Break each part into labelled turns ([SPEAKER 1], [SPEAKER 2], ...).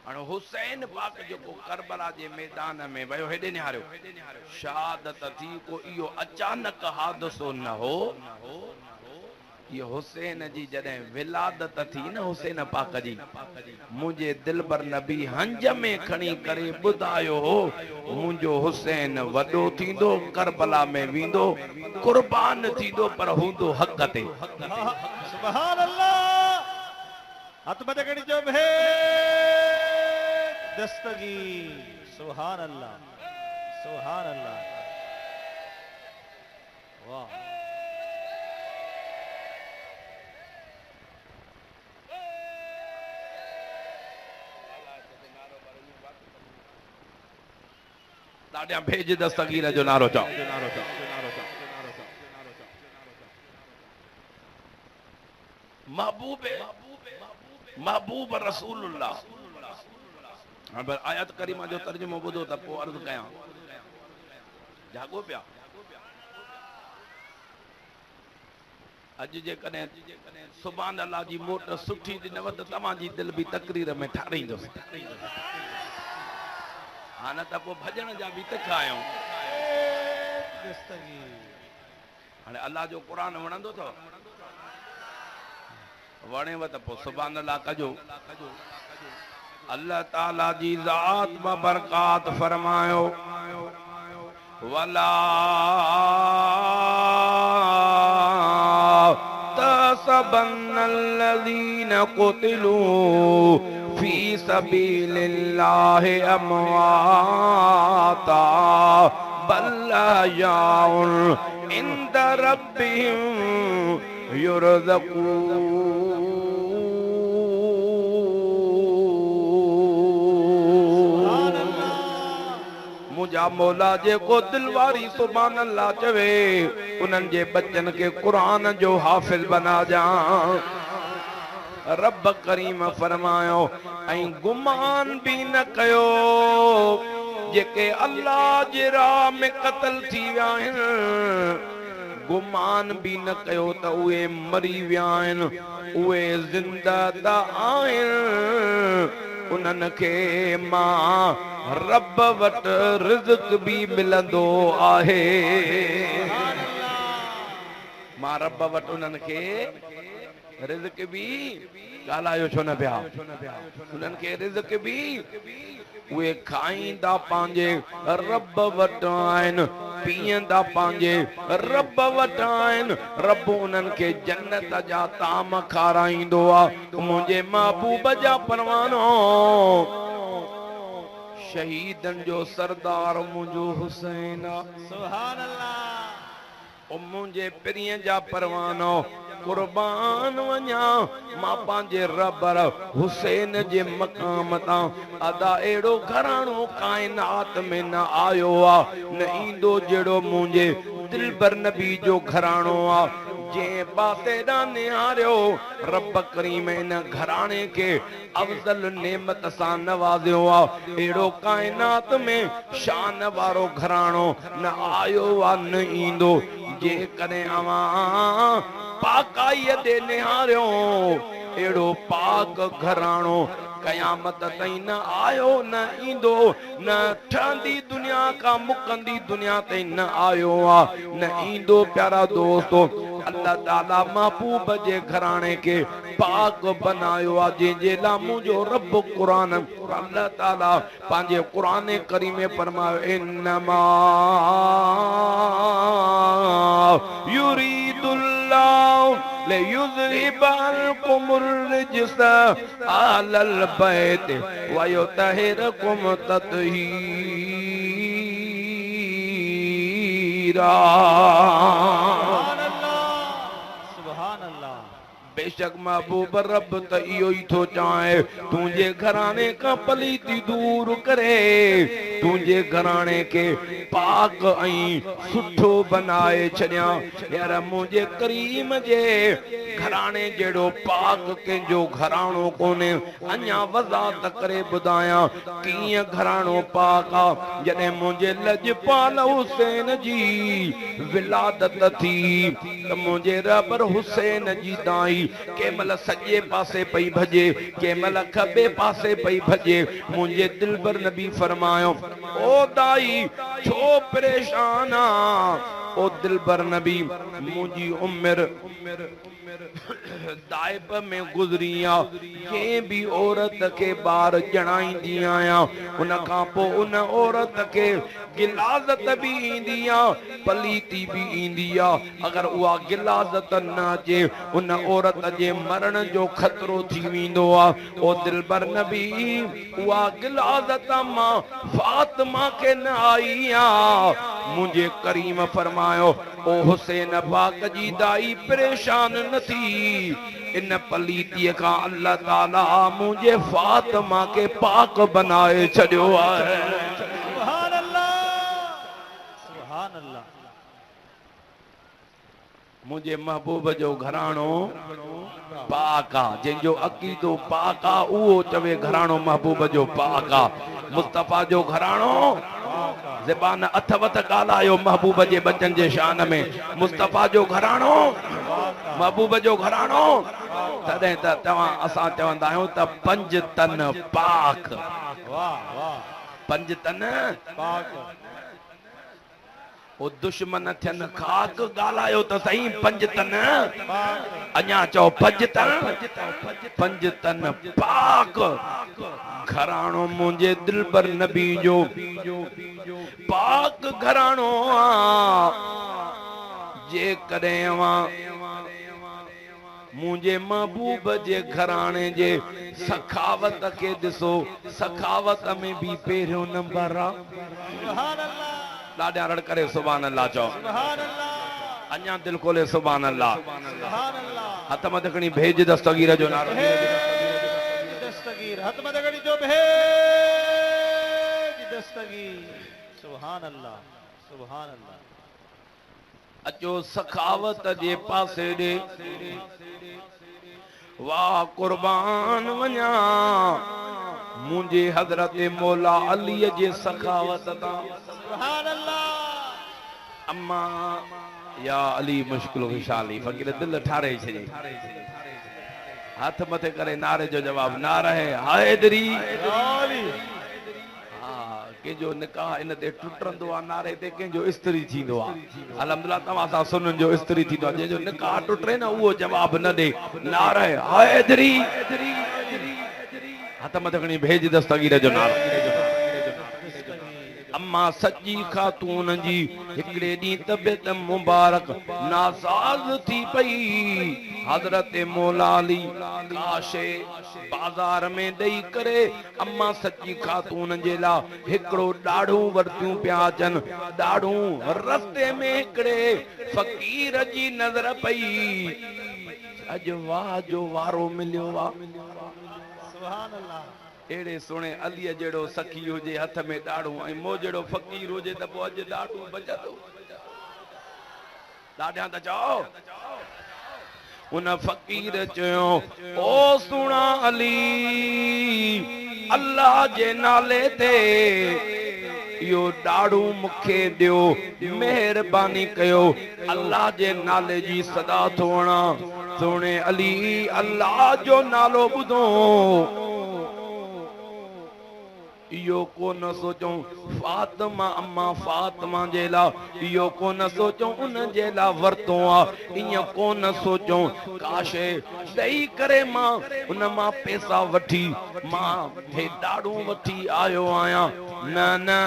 [SPEAKER 1] हाणे हुसैन पाक जेको करबला जे मैदान में वियो हेॾे निहारियो शहादत थी को इहो अचानक हादसो न हो ये हुसैन जी जॾहिं विलादत थी न हुसैन पाक जी मुंहिंजे दिलबर नबी हंज में खणी करे ॿुधायो मुंहिंजो हुसैन वॾो थींदो करबला में वेंदो कुर्बान थींदो पर हूंदो हक़ ते
[SPEAKER 2] सुभान अल्लाह हथ मथे कड़ी जो भे दस्तगीर सुभान अल्लाह वाह
[SPEAKER 1] ॾाढा भेज दस्तगीर जो नारो चओ महबूब रसूलुल्लाह हां पर आयत करीमा जो तर्जुमो ॿुधो त पोइ अर्ज़ कयां जागो पिया अॼु जेकॾहिं सुभान अल्लाह जी मोट सुठी ॾिनव त तव्हांजी दिलि बि तकरीर में ठारींदुसि हा न त पोइ भॼण जा बि तिख आहियूं हाणे अल्लाह जो क़ुर वणंदो अथव वणेव त पोइ सुभान अल्लाह कजो अल्लाह ताला जी ज़ात बरकात फरमायो वला तसबन्नल्लज़ीन क़ुतिलू फी सबीलिल्लाहि अमवाता बल अहयाउन इंद रब्बिहिम युरज़क़ून मुझा मौला जेको दिलवारी सुभान अल्लाह चवे उन्हनि जे बच्चन के कुरान जो हाफिज बना जा रब करीम फरमायो ऐं गुमान भी न कयो जेके अल्लाह जे राह में क़त्ल थी विया आहिनि गुमान भी न कयो त उहे मरी विया आहिनि उहे ज़िंदा त आहिनि उन्हनि खे मां रब वटि रिज़्क़ भी मिलंदो आहे मां रब वटि उन्हनि खे रिज़्क़ भी ॻाल्हायो छो न पिया उन्हनि खे रिज़्क़ भी उहे खाईंदा पंहिंजे रब वटि आहिनि पीअंदा पंहिंजे रब वटि आहिनि रब उन्हनि खे जन्नत जा ताम खाराईंदो आहे मुंहिंजे महबूब जा परवानो शहीदन जो सरदार मुंहिंजो हुसैन
[SPEAKER 2] सुभान अल्लाह
[SPEAKER 1] ओ मुंहिंजे पिरीअ जा परवानो कुर्बान वञा मां पंहिंजे रबर हुसैन जे मक़ाम तां अदा अहिड़ो घराणो काइनात में न आयो आहे न ईंदो जहिड़ो मुंहिंजे दिलबर नबी जो घराणो आहे जे पासे ॾांहुं निहारियो रब करीम इन घराणे खे अफ़ज़ल नेमत सां नवाज़ियो आहे अहिड़ो काइनात में शान वारो घराणो न आयो आहे न ईंदो जेकॾहिं अवां पाकाईअ ते निहारियो अहिड़ो पाक घराणो क़यामत ताईं न आयो न ईंदो न ठहंदी दुनिया का मुकंदी दुनिया ताईं न आयो आहे न ईंदो प्यारा दोस्तो अल्लाह ताला महबूब जे घराणे के पाक बनायो आहे जंहिंजे लाइ मुंहिंजो रब क़ुरान अल्लाह ताला पंहिंजे क़ुरान करीम में फरमायो इन्नमा युरीदुल्लाहु लियुज़हिब अन्कुमुर रिज्स अहलल बैत व युतहिरकुम तत्हीरा बेशक महबूब रब त इहो ई थो चाहे तुंहिंजे घराणे खां पलीती दूर करे तुंहिंजे घराणे खे पाक ऐं सुठो बनाए छॾियां यार मुंहिंजे करीम जे घराणे जहिड़ो पाक कंहिंजो घराणो कोन्हे अञा वज़ाहत करे ॿुधायां कीअं घराणो पाक आहे जॾहिं मुंहिंजे लजपाल हुसैन जी विलादत थी त मुंहिंजे रबर हुसैन जी दाई केमल सजे पासे पई भजे केमल खबे पासे पई भजे मुझे दिलबर नबी फरमायो ओ दाई छो परेशान ओ दिलबर नबी मुझी उम्र दाइब में गुजरिया के भी औरत के बार जणाईंदी आया उन खां पोइ उन औरत के गिलाज़त भी ईंदिया पलीती भी ईंदिया अगर उहा गिलाज़त न अचे उन औरत जे मरण जो खतरो थी वेंदो आहे ओ दिलबर नबी उहा गिलाज़त मां फातिमा के न आई आ मुझे करीम फरमायो ओ हुसैन पाक जी दाई परेशान न थी इन पलीतीअ खां अल्लाह ताला मुझे फातिमा के पाक बनाए छॾियो आहे
[SPEAKER 2] सुभान अल्लाह सुभान अल्लाह
[SPEAKER 1] मुझे महबूब जो घराणो पाक आ जंहिंजो अक़ीदो पाक आ उहो चवे घराणो महबूब जो पाक आ मुस्तफ़ा जो घराणो ज़बान अथवत ॻाल्हायो महबूब जे बचन जे शान में मुस्तफ़ा जो घराणो महबूब जो घराणो तॾहिं त तव्हां असां चवंदा आहियूं त पंज तन पाक
[SPEAKER 2] वाह वाह
[SPEAKER 1] पंज तन
[SPEAKER 2] पाक
[SPEAKER 1] ओ दुश्मन थियन खाक ॻाल्हायो त सही पंज तन
[SPEAKER 2] पाक
[SPEAKER 1] अञा चओ पंज तन पाक घराणो मुंहिंजे दिलबर नबी जो पाक घराणो आ जे कॾहिं मुझे महबूब जे घराणे जे सखावत के ॾिसो सखावत में भी पहिरियों नंबर आ
[SPEAKER 2] सुभान अल्लाह
[SPEAKER 1] ॾाढा रड़ करे सुभान अल्लाह चओ
[SPEAKER 2] सुभान अल्लाह
[SPEAKER 1] अञा दिल खोले सुभान अल्लाह
[SPEAKER 2] सुभान अल्लाह
[SPEAKER 1] हथ मत खणी भेज दस्तगीर जो नारो
[SPEAKER 2] दस्तगीर हथ मत खणी जो भेज दस्तगीर सुभान अल्लाह सुभान अल्लाह
[SPEAKER 1] अचो सखावत जे पासे ॾे वाह कुर्बान वञा मुंहिंजे हज़रत मौला अलीअ जे सखावत तां
[SPEAKER 2] सुभान अल्लाह
[SPEAKER 1] अम्मा या अली मुश्किल खुशाली फ़कीर दिल ठारे छॾे हथ मथे करे नारे जो जवाब नारा है हैदरी कंहिंजो निकाह इन ते टुटंदो आहे नारे ते कंहिंजो इस्त्री थींदो आहे अल्हम्दुलिल्लाह तव्हां सां सुननि जो इस्त्री थींदो आहे जंहिंजो निकाह टुटे न उहो जवाब न ॾे नारे हैदरी हथ मथे खणी भेज दस्तगीर जो नारो अम्मा सच्ची खातून जी हिकिड़े ॾींहुं तबियत मुबारक नासाज़ थी पई हज़रत मौला अली काशे बाज़ार में ॾेई करे अम्मा सच्ची खातून जे लाइ हिकिड़ो ॾाढ़ूं वरितियूं पिया अचनि ॾाढ़ूं रस्ते में हिकिड़े फ़कीर जी नज़र पई अॼु वाह जो वारो मिलियो आहे
[SPEAKER 2] सुभान अल्लाह
[SPEAKER 1] अहिड़े सुहिणे अलीअ जहिड़ो सखी हुजे हथ में ॾाढ़ूं ऐं मूं जहिड़ो फ़कीर हुजे त पोइ अॼु ॾाढ़ूं बचंदो ॾाढा त चओ उन फ़कीर चयो ओ सुहिणा अली अल्लाह जे नाले ते इहो ॾाढ़ूं मूंखे ॾियो महिरबानी कयो अल्लाह जे नाले जी सदा थो वणा सुहिणे अली अल्लाह जो नालो ॿुधो इहो कोन सोचूं फातिमा अम्मा फातिमा जे लाइ इहो कोन सोचूं उन जे लाइ वरितो आहे ईअं कोन सोचूं काशे ॾेई करे मां उन मां पैसा वठी मां हे ॾाढ़ूं वठी आयो आहियां न न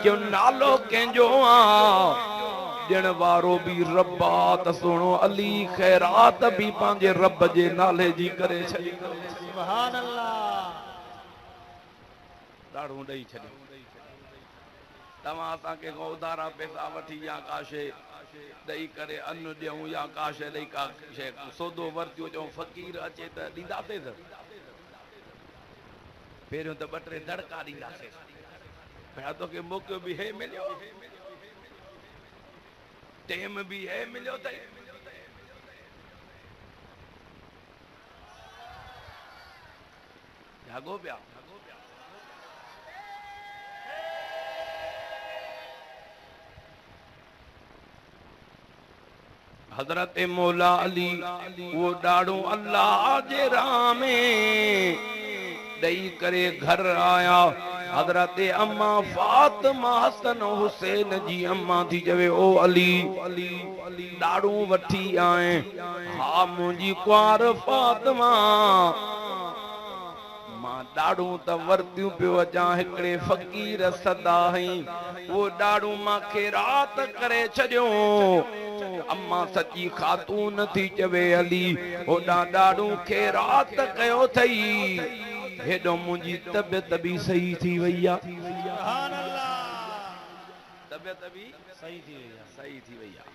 [SPEAKER 1] जो नालो कंहिंजो आहे ॾियण वारो बि रब आहे त सुहिणो अली ख़ैरात बि पंहिंजे रब जे नाले जी करे छॾी
[SPEAKER 2] सुभान अल्लाह
[SPEAKER 1] ॾाढ़ूं ॾेई छॾियो तव्हां असांखे उधारा पैसा वठी या काशे ॾेई करे अन्न ॾियूं या काशे ॾेई का शइ सौदो वरितियो चऊं फ़कीर अचे त ॾींदासीं पहिरियों त ॿ टे दड़का ॾींदासीं भेण तोखे मौक़ो बि हे मिलियो टेम बि हे मिलियो अथई जागो पिया हजरत मौला अली वो ॾाढो अल्लाह जे राह में ॾेई करे घर आया। हजरत अम्मा फातिमा हसन हुसैन जी अम्मा थी चवे ओ अली ॾाढो वठी आए। हा मुंहिंजी कुंवार फातिमा मां ॾाढो त वरतियूं पियो अचां। हिकिड़े फ़कीर सदा हई वो ॾाढो मांखे रात करे छॾियो। अम्मा सची खातून थी चवे अली होॾा ॾाढो खे रात कयो अथई हेॾो मुंहिंजी तबियत बि सही थी वई आहे।
[SPEAKER 2] सुभान अल्लाह।
[SPEAKER 1] तबियत बि
[SPEAKER 2] सही थी वई आहे।
[SPEAKER 1] सही थी वई आहे।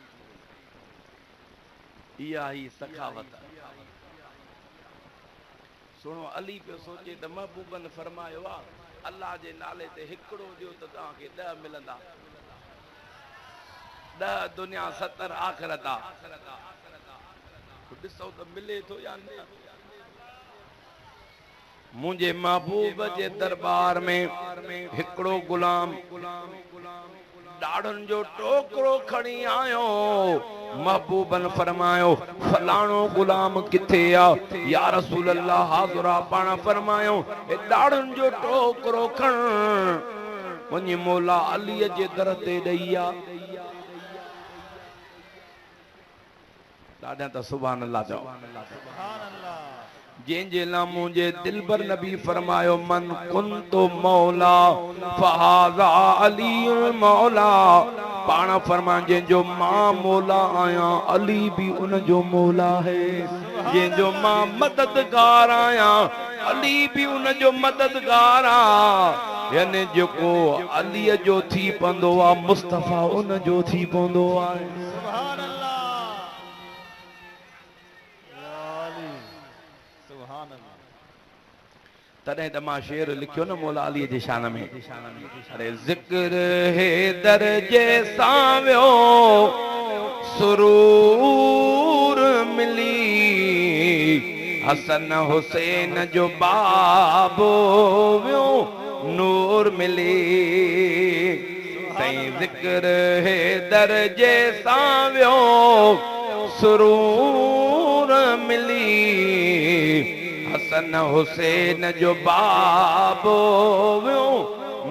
[SPEAKER 1] इहा ही सखावत। सुनो अली पियो सोचे त महबूबन फरमायो आहे अल्लाह जे नाले ते हिकिड़ो ॾियो त तव्हांखे 10 मिलंदा। 10 दुनिया 70 आख़िरत आहे। ॾिसो त मिले थो या न। मुंहिंजे महबूब जे दरबार में हिकिड़ो गुलाम ॾाढ़नि जो टोकरो खणी आयो। महबूबन फरमायो फलाणो गुलाम किथे आहे? या रसूल अल्लाह हाज़ुरा पाण फरमायो ए ॾाढ़नि जो टोकरो खण वञी मौला अलीअ जे दर ते ॾेई आ। ॾाढा त सुभान अल्लाह चओ।
[SPEAKER 2] सुभान अल्लाह।
[SPEAKER 1] जंहिंजे लाइ मुंहिंजे दिलबर नबी फरमायो मन कुंतो मौला फहाज़ा अली मौला। पाण फरमान जंहिंजो मां मौला आहियां अली भी उन जो मौला है। जंहिंजो मां मददगार आहियां अली भी उन जो मददगार आहे। यानी जेको अलीअ जो थी पवंदो आहे मुस्तफ़ा उन जो थी पवंदो आहे।
[SPEAKER 2] सुभान अल्लाह। या अली। सुभान अल्लाह।
[SPEAKER 1] तॾहिं त मां शेर लिखियो न मौला अलीअ जे शान में। अरे ज़िक्र है दर्जे सां वियो सुरूर मिली हसन हुसैन जो बाबो वियो नूर मिली। सही ज़िक्र है दर्जे सां वियो सुरूर मिली हसन हुसैन जो बाबो वियो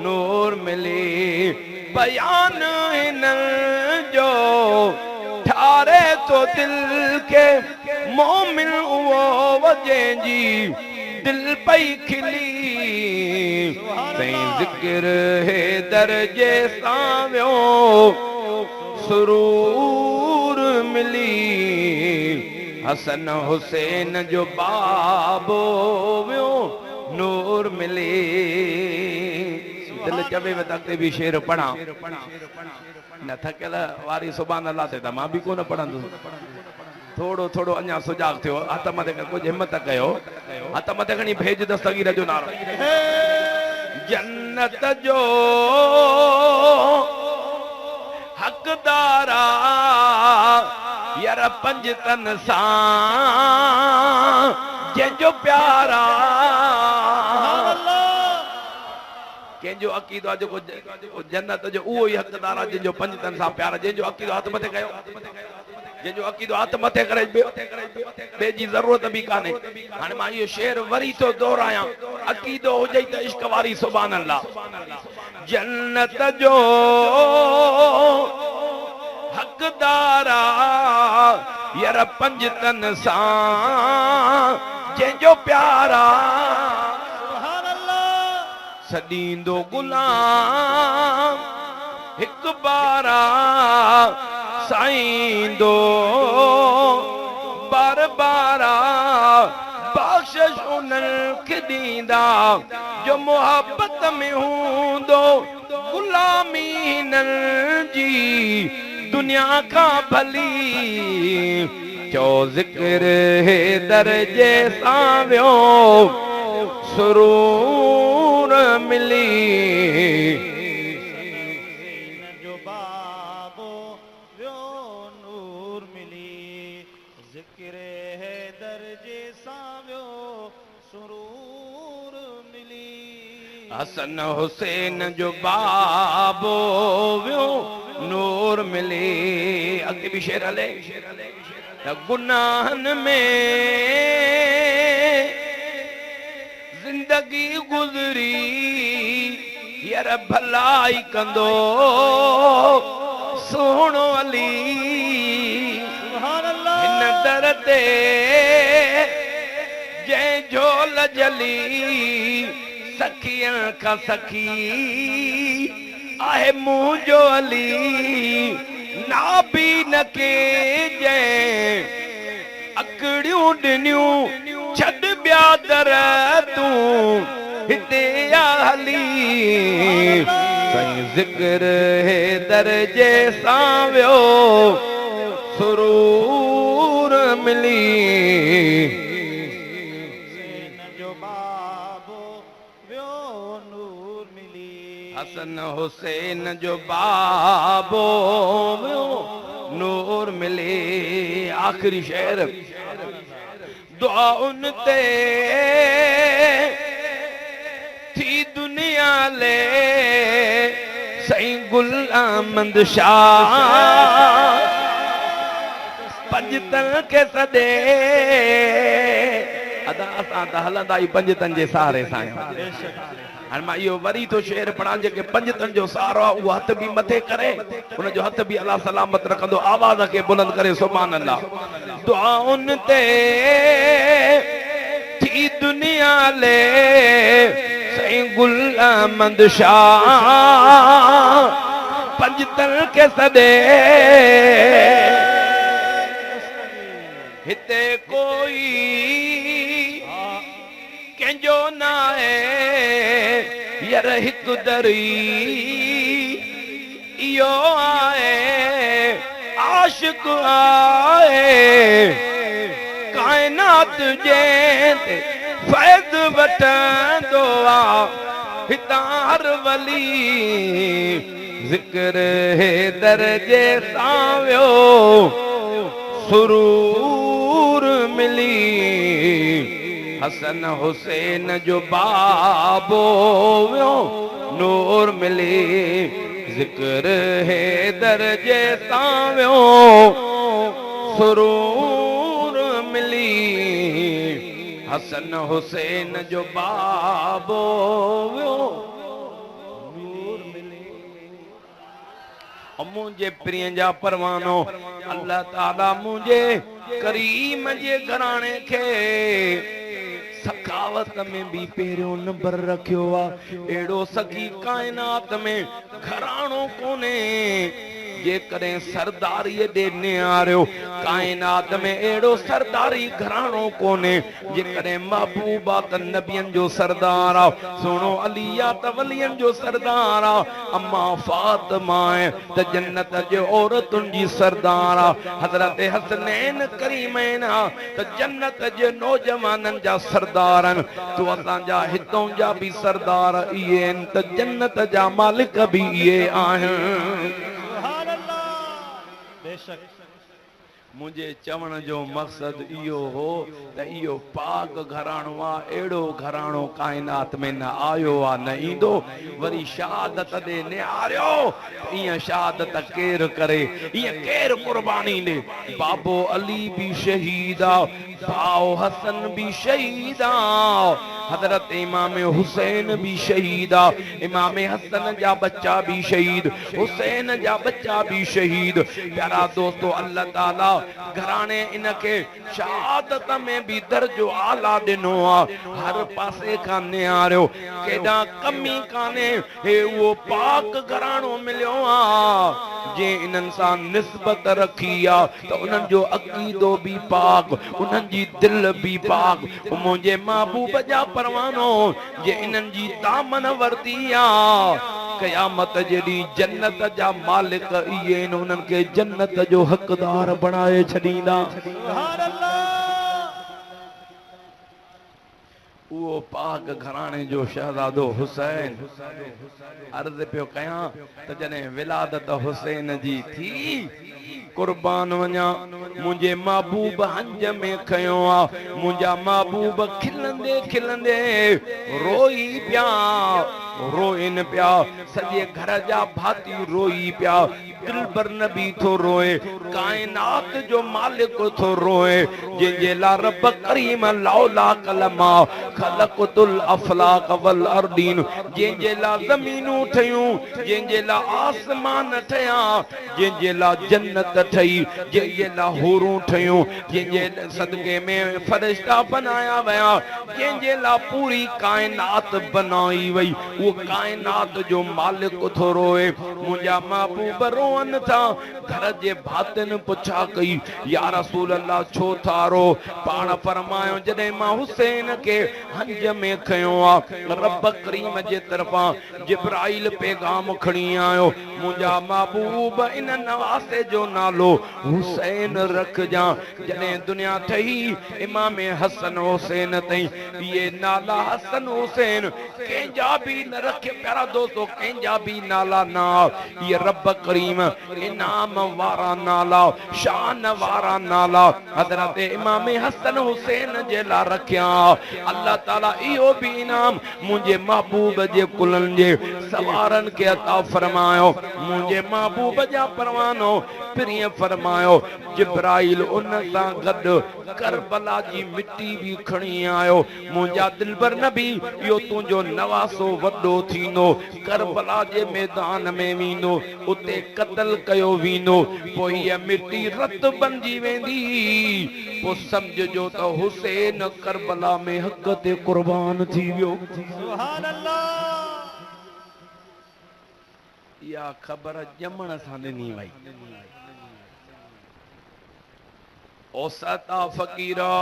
[SPEAKER 1] नूर मिली। बयान हिन जो ठारे तो दिल के मोमिन उहो जंहिंजी दिल पई खिली। सही ज़िक्र है दर्जे सां वियो सुरूर मिली हसन हुसैन जो बाबो वियो नूर मिली। दिल चवे वक़्त भी शेर पढ़ा न थकियल वारी सुभान अल्लाह ते त मां बि कोन पढ़ंदुसि। थोड़ो थोड़ो अञा सुजाग थियो। हथ मथे कुछ हिम्मत कयो। हथ मथे खणी भेज दस्तगीर जो नारो। जन्नत जो हक़दारा यार पंजतन सां जंहिंजो प्यारा कंहिंजो अक़ीदो आहे जेको जन्नत जो उहो ई हक़दार आहे जंहिंजो पंजतन सां प्यार। जंहिंजो अक़ीदो हथ मथे कयो। जंहिंजो अक़ीदो हथ मथे करे ॿिए जी ज़रूरत बि कान्हे। हाणे मां इहो शेर वरी थो दोहरायां। अक़ीदो हुजे त इश्क वारी सुभान अल्लाह। जन्नत जो हक़दारा यार पंजतन सां जंहिंजो प्यारा सॾींदो गुलाम हिकु बारा साईंदो बार बारा बख़्शिश उन्हनि खे ॾींदा जो मोहब्बत में हूंदो गुलामी हिननि जी दुनिया खां भली। चो ज़िक्र है दर्जे सां वियो सुरूर मिली
[SPEAKER 2] जो बाबो वियो नूर मिली। ज़िक्र है दर्जे सां वियो सुरूर मिली।
[SPEAKER 1] हसन हुसैन जो बाबो वियो नूर मिली। अॻिते बि शेर हले। त गुनाहन में जिंदगी गुजरी यार भलाई कंदो सोहणो अली
[SPEAKER 2] सुभान अल्लाह
[SPEAKER 1] हिन दर ते जंहिं झोल जली सखियन का सखी आहे मुंहिंजो अली नाबी न के जंहिं अकड़ियूं ॾिनियूं छॾ ॿिया दर तूं हिते आ हली साईं ज़िक्र हे दर्जे सां वियो सुरूर मिली
[SPEAKER 2] जो बाबो वियो नूर मिली
[SPEAKER 1] हसन हुसैन जो बाबो वियो नूर मिले आखिरी शेर दुआ उन ते थी दुनिया ले सही गुल अहमद शाह पंजतन के सदे अदा असां त हलंदा ई पंजतन जे सहारे सां हाणे मां इहो वरी तो शेर पढ़ां जेके पंजतन जो सहारो आहे उहो हथ बि मथे करे उनजो हथ बि अलाह सलामत रखंदो आवाज़ खे बुलंद करे सुभान अल्लाह दुआ उन ते थी दुनिया ले सही गुल अहमद शाह पंजतन के सदे हिते कोई कंहिंजो न आहे यार हिकु दरी इहो आहे आशिक आहे काइनात जे फैज़ वठंदो आहे हितां हर वली ज़िक्र हे दर्जे सां वियो सुरूर मिली हसन हुसैन जो बाबो वियो नूर मिली ज़िक्र हे दर्जे सां वियो सुरूर मिली हसन हुसैन जो बाबो वियो नूर मिली मुंहिंजे प्रिय जा परवानो अल्लाह ताला मुंहिंजे करीम जे घराणे खे सखावत में भी पहिरियों नंबर रखियो आहे अहिड़ो सॻी काइनात में घराणो कोन्हे जेकॾहिं सरदारीअ ॾे निहारियो काइनात में अहिड़ो सरदारी घराणो कोन्हे जेकॾहिं महबूबा त नबियनि जो सरदार आहे सुहिणो अली आहे त वलियनि जो सरदार आहे अम्मा फातिमा आहे त जन्नत जे औरतुनि जी सरदार आहे हज़रत हसनैन करीमैन आहे त जन्नत जे नौजवाननि जा सरदार आहिनि तूं असांजा हितों जा बि सरदार इहे आहिनि त जन्नत जा मालिक बि इहे आहिनि
[SPEAKER 2] सुभान अल्लाह बेशक
[SPEAKER 1] मुझे चवण जो मकसद इहो हो त इहो पाक घराणो आहे अहिड़ो घराणो काइनात में न आयो आहे न ईंदो वरी शहादत ॾे निहारियो ईअं शहादत केरु करे ईअं केरु क़ुर्बानी ॾे बाबो अली बि शहीद आहे भाउ हसन बि शहीद आहे हज़रत इमाम हुसैन भी शहीद आ इमाम हसन जा बच्चा भी शहीद हुसैन जा बच्चा भी शहीद प्यारा दोस्तों अल्लाह ताला घराने इनके शहादत में भी दर्जो आला दिनो आ हर पासे का निहारियो केडा कमी काने हे वो पाक घरानो मिलियो आ जे इन्हनि सां निस्बत रखी आ तो उन्हनि जो अक़ीदो भी पाक उन्हनि जी दिल भी पाक मुंहिंजे महबूब जा परवानो जे इन्हनि जी दामन वरती आ क़यामत जेडी जन्नत जा मालिक इहे आहिनि उन्हनि खे जन्नत जो हक़दार बणाए छॾींदा
[SPEAKER 2] सुभान अल्लाह
[SPEAKER 1] उहो पाक घराणे जो शहज़ादो हुसैन अर्ज़ पियो कयां त जॾहिं विलादत हुसैन जी थी कुर्बान वञा मुंहिंजे महबूब हंज में खयो आ मुंहिंजा महबूब खिलंदे खिलंदे रोई पिया रोइन पिया सॼे घर जा भाती रोई पिया दिलबर नबी थो रोए कायनात जो मालिक थो रोए जंहिंजे लाइ रब करीम लौला कलमा खलक़तुल अफलाक वल अर्दीन जंहिंजे लाइ ज़मीनूं ठहियूं जंहिंजे लाइ आसमान ठहिया जंहिंजे लाइ जन्नत ठही जंहिंजे लाइ हूरूं ठहियूं जंहिंजे सदके में फरिश्ता बनाया विया जंहिंजे लाइ पूरी कायनात बनाई वई वो कायनात जो मालिक थो रोए मुंहिंजा महबूब रोअन था घर जे भातिन पुछा कई या रसूल अल्लाह छो था रो पाण फरमायो जॾहिं मां हुसैन के हंज में खयो आहे रब करीम जे तरफ़ां जिब्राइल पैगाम खणी आयो मुंहिंजा महबूब इन नवासे जो नालो हुसैन रखजां जॾहिं दुनिया ठही इमाम हसन हुसैन ताईं ये नाला हसन हुसैन कंहिंजा बि न रखे प्यारा दोस्तों कंहिंजा बि नाला ना ये रब करीम इनाम वारा नाला शान वारा नाला हज़रत इमाम हसन हुसैन जे लाइ रखिया अल्लाह ताला इहो बि इनाम मुंहिंजे महबूब जे कुलनि जे सवारनि खे अता फरमायो मुंहिंजे महबूब जा परवानो प्रिय फरमायो जिब्राइल उन सां गॾु करबला जी मिट्टी भी खणी आयो मुंहिंजा दिलबर नबी इहो तुंहिंजो नवासो वॾो थींदो करबला जे मैदान में वेंदो उते क़त्ल कयो वेंदो पोइ हीअ मिट्टी रत बणिजी वेंदी पोइ सम्झजो त हुसैन करबला में हक़ ते क़ुर्बान थी वियो
[SPEAKER 2] सुभान अल्लाह
[SPEAKER 1] इहा ख़बर ॼमण सां ॾिनी वई औसता फ़कीरा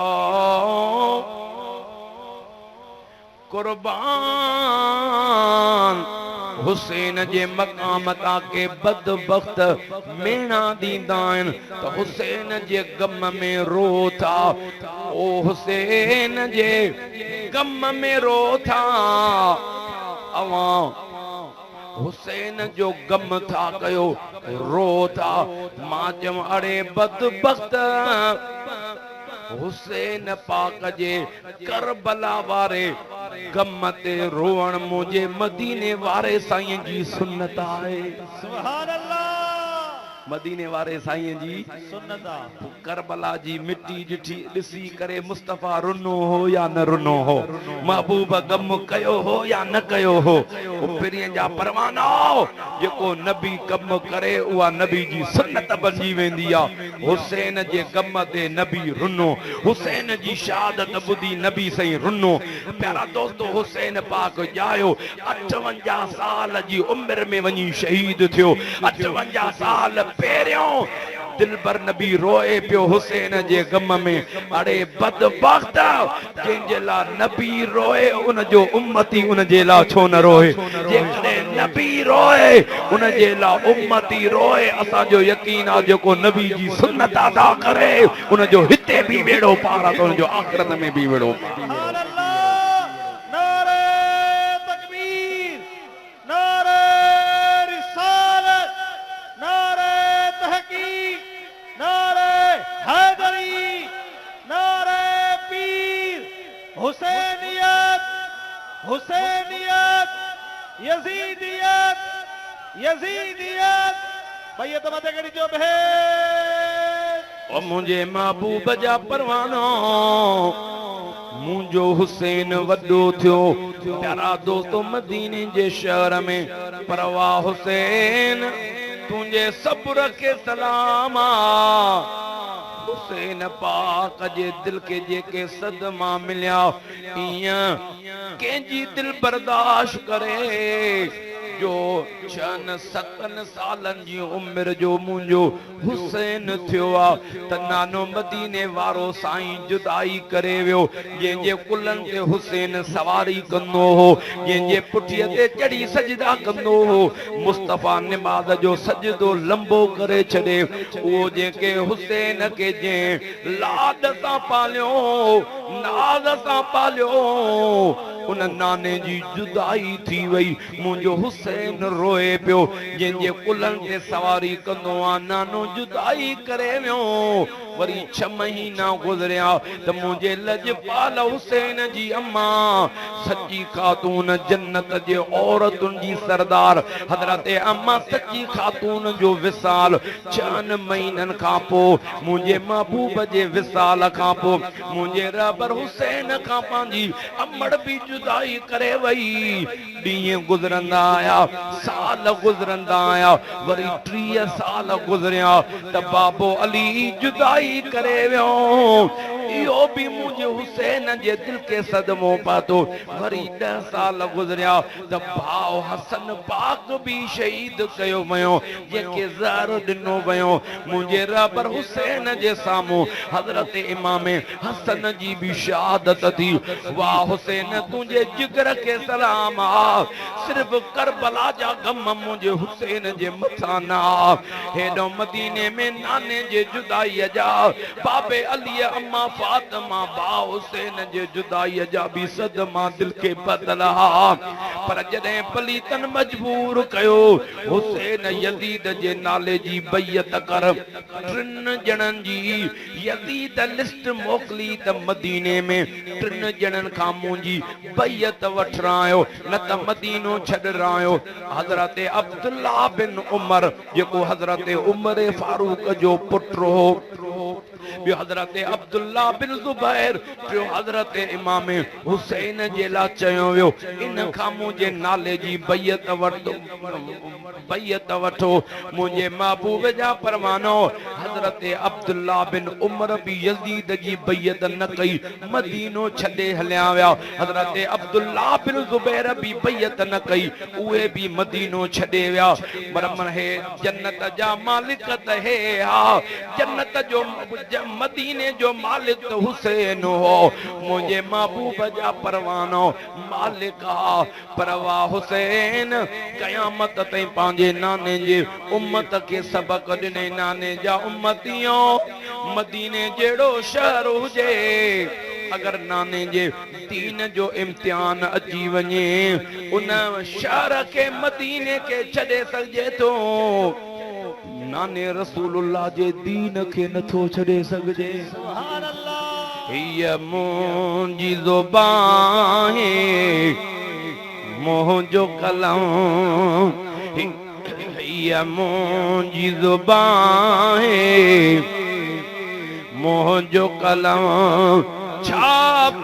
[SPEAKER 1] कुर्बान हुसैन जे मक़ाम ताके बदबख्त मेणा दींदा आहिनि त हुसैन जे गम में रो था ओ हुसैन जे गम में रो था अवां हुसैन जो गम था कयो रो था मां चम अड़े बदबख्त हुसैन पाक जे करबला वारे गम ते रोअण मुंहिंजे मदीने वारे साईं जी सुन्नत आहे
[SPEAKER 2] सुभान अल्लाह
[SPEAKER 1] मदीने वारे साईं जी
[SPEAKER 2] सुन्नत आहे
[SPEAKER 1] करबला जी मिट्टी ॾिठी ॾिसी करे मुस्तफ़ा रुनो हो या न रुनो हो महबूब गम कयो हो या न कयो हो पिरियन जा परवाना जेको नबी कम करे उहा नबी जी सुन्नत बणिजी वेंदी आहे हुसैन जे गम ते नबी रुनो हुसैन जी शहादत ॿुधी नबी साईं रुनो प्यारा दोस्तो हुसैन पाक ॼायो 58 साल जी उम्र में वञी शहीद थियो 58 साल पहिरियों दिलबर नबी रोए पियो हुसैन जे गम में अड़े बदबख्त जंहिंजे लाइ नबी रोए उन जो उम्मती उन जे लाइ छो न रोए जेकॾहिं नबी रोए उन जे लाइ उम्मती रोए असांजो यकीन आहे जेको नबी जी सुन्नत अदा करे उन जो हिते बि वेड़ो पार आहे त उन जो आख़िरत में बि वेड़ो पार आहे
[SPEAKER 2] सुभान अल्लाह नारे तकबीर नारे रिसालत नारे तहकीक नारे हैदरी नारे पीर हुसैनियत हुसैनियत यजीदियत यजीदियत बैयत मत करी जो बे
[SPEAKER 1] ओ मुंहिंजे महबूब जा परवानो मुंहिंजो हुसैन वॾो थियो प्यारा दोस्तो मदीने जे शहर में परवाह हुसैन तुंहिंजे सब्र के सलाम हुसैन पाक जे दिल के जेके सदमा मिलिया ईअं कंहिंजी दिल बर्दाश्त करे जो 6-7 सालन जी उम्र जो मुंहिंजो हुसैन थियो आहे त नानो मदीने वारो साईं जुदाई करे वियो जंहिंजे कुलनि ते हुसैन सवारी कंदो हो जंहिंजे पुठीअ ते चढ़ी सजदा कंदो हो मुस्तफ़ा निमाज़ जो सजदो लंबो करे छॾे उहो जेके हुसैन खे जंहिं लाड सां पालियो नाज़ सां पालियो उन नाने जी जुदाई थी वई मुंहिंजो हुसैन रोए पियो जंहिंजे कुलनि ते सवारी कंदो आहे नानो जुदाई करे वियो वरी 6 महीना गुज़रिया त मुंहिंजे लजपाल हुसैन जी अम्मा सच्ची खातून जन्नत जे औरतुनि जी सरदार हज़रत अम्मा सच्ची खातून जो विसाल 6 महीननि खां पोइ मुंहिंजे महबूब जे विसाल खां पोइ मुंहिंजे रबर हुसैन खां पंहिंजी अमड़ बि जुदाई करे वई ॾींहं गुज़रंदा आया साल गुज़रंदा आया वरी 30 साल गुज़रिया त बाबो अली जुदाई करे वियो इहो बि मुंहिंजे हुसैन जे दिल के सदमो पातो वरी 10 साल गुज़रिया त भाउ हसन पाक बि शहीद कयो वियो जंहिंखे ज़हर ॾिनो वियो मुंहिंजे रबर हुसैन जे साम्हूं हज़रत इमाम हसन जी बि शहादत थी वाह हुसैन तुंहिंजे जिगर के सलाम सिर्फ करबला जा गम मुंहिंजे हुसैन जे मथां न हेॾो मदीने में नाने जे जुदाई जा बाबे अली अम्मा फातिमा बा हुसैन जे जुदाई जा बि सदमा दिल के बदला पर जॾहिं पलीतन मजबूर कयो हुसैन यजीद जे नाले जी बैयत कर 3 ॼणनि जी यजीद लिस्ट मोकली त मदीने में 3 ॼणनि खां मुंहिंजी बैयत वठण आयो न त मदीनो छॾण आयो हज़रत अब्दुल्ला बिन उमर जेको हज़रत उमर फारूक जो पुत्र हो ॿियो हज़रत अब्दुल्ला बिन ज़ुबैर टियों हज़रत इमाम हुसैन जे लाइ चयो वियो इन खां मुंहिंजे नाले जी बैयत वठो मुंहिंजे महबूब जा परवानो हज़रत अब्दुल्ला बिन उमर बि यजीद जी बैयत न कई मदीनो छॾे हलिया विया हज़रत अब्दुल्ला बिन ज़ुबैर बि बैयत न कई उहे बि मदीनो छॾे विया पर हे जन्नत जा मालिक त हे हा जन्नत जो मदीने जो मालिक तो हुसैन हो मुझे महबूब जा परवानो मालिक परवा हुसैन कयामत ताईं पंहिंजे नाने जे उम्मत के सबक ॾिने नाने जा उम्मतियों मदीने जहिड़ो शहर हुजे अगर नाने जे दीन जो इम्तिहान अची वञे उन शहर के मदीने के छॾे सघिजे थो नाने रसूलुल्लाह जे दीन के नथो छॾे सघिजे
[SPEAKER 2] सुभान अल्लाह
[SPEAKER 1] हीअ मुंहिंजी ज़ुबान मुंहिंजो कलम हीअ मुंहिंजी ज़ुबान मुंहिंजो कलम छा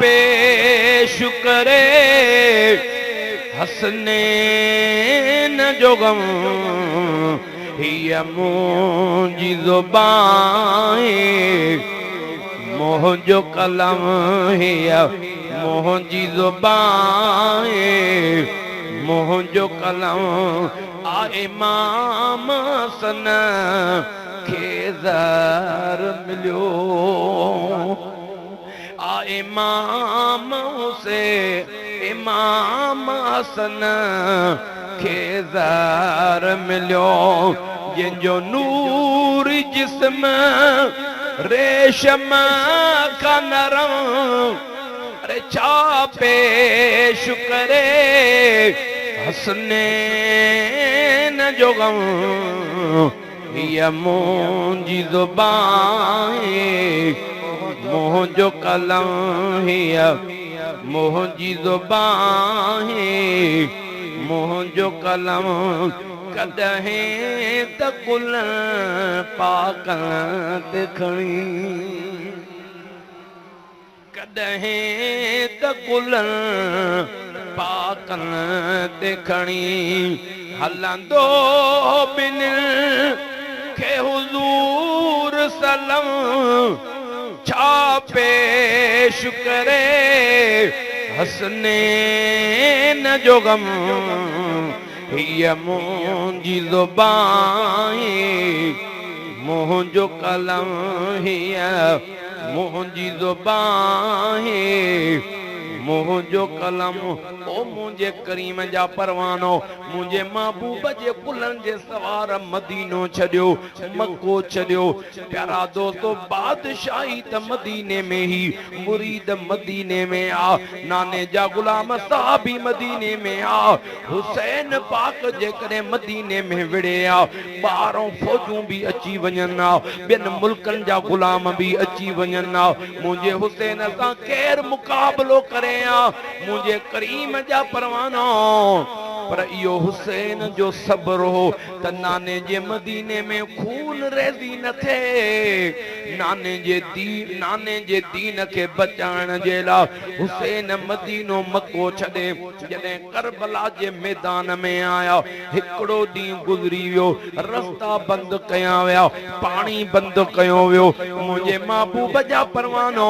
[SPEAKER 1] पेश करे हसनैन जो गम हीअ मुंहिंजी ज़ुबान मुंहिंजो कलम हीअ मुंहिंजी ज़ुबान मुंहिंजो कलम आ इमाम हसन खे ज़हर मिलियो आ इमाम हुसैन इमाम हसन खे ज़हर मिलियो जंहिंजो नूर जिस्म रेशम का नरम अरे छा पेश करे हसनैन जो गम हीअ मुंहिंजी ज़ुबान मुंहिंजो कलम हीअ मुंहिंजी ज़ुबान मुंहिंजो कलम कॾहिं त गुल पाकनि ते खणी कॾहिं त गुल पाकनि ते खणी हलंदो बिन खे हुज़ूर सलम छा पेश करे हसनैन जो गम हीअ मुंहिंजी ज़ुबान मुंहिंजो कलम हीअ मुंहिंजी ज़ुबान मुंहिंजो कलम ओ मुंहिंजे करीम जा परवानो मुंहिंजे महबूब जे कुलनि जे सवार मदीनो छॾियो मक्को छॾियो प्यारा दोस्तो बादशाही त मदीने में ही मुरीद मदीने में आ नाने जा गुलाम साहबी मदीने में आ हुसैन पाक जेकॾहिं मदीने में विड़े आ 12 फौजूं भी अची वञनि आ ॿियनि मुल्कनि जा गुलाम भी अची वञनि आ मुंहिंजे हुसैन सां केरु मुक़ाबलो करे आ मुंहिंजे करीम जा परवानो पर इहो हुसैन जो सब्र हो त नाने जे मदीने में खून रेज़ी न थे नाने जे दीन के बचाइण जे लाइ हुसैन मदीनो मक्को छॾे जॾहिं करबला जे मैदान में आया हिकिड़ो ॾींहुं गुज़री वियो रस्ता बंदि कया विया पाणी बंदि कयो वियो मुंहिंजे महबूब जा परवानो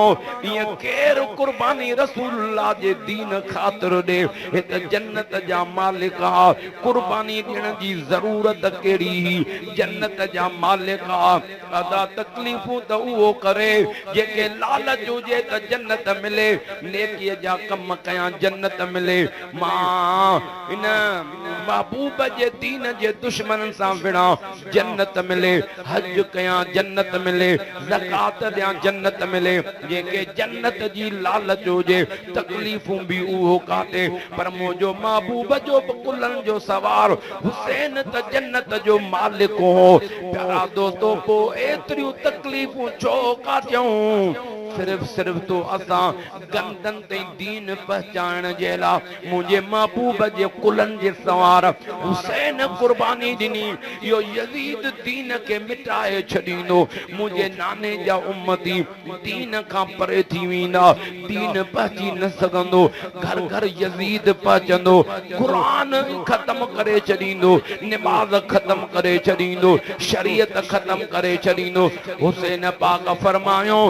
[SPEAKER 1] ईअं केरु कुर्बानी रसूलुल्लाह जे दीन ख़ातिर ॾे हिते जन्नत जा मालिक आ कुर्बानी ॾियण जी ज़रूरत कहिड़ी ही जन्नत जा मालिक आ अदा तकलीफ़ूं त उहो करे जेके लालच हुजे त जन्नत मिले नेकीअ जा कम कया जन्नत मिले मां इन महबूब जे दीन जे दुश्मननि सां विड़ा जन्नत मिले हज कया जन्नत मिले ज़कात ॾियां जन्नत मिले जेके जन्नत जी लालच हुजे तकलीफ़ूं भी उहो काटे पर मुंहिंजो महबूब जो कुलनि जो सवार हुसैन त जन्नत जो मालिक हो प्यारा दोस्तो पोइ एतिरियूं तकलीफ़ूं छो काटियूं सिर्फ़ तो असां गंदन ते दीन पहचान जे लाइ मुंहिंजे महबूब जे कुलनि जे सवार हुसैन कुर्बानी ॾिनी इहो यज़ीद दीन खे मिटाए छॾींदो मुंहिंजे नाने जा उम्मती दीन खां परे थी वेंदा दीन पहुची न सघंदो घर घर यज़ीद पहुचंदो क़ुरान ख़त्म करे छॾींदो निमाज़ ख़त्म करे छॾींदो शरीयत ख़त्म करे छॾींदो हुसैन पाक फरमायो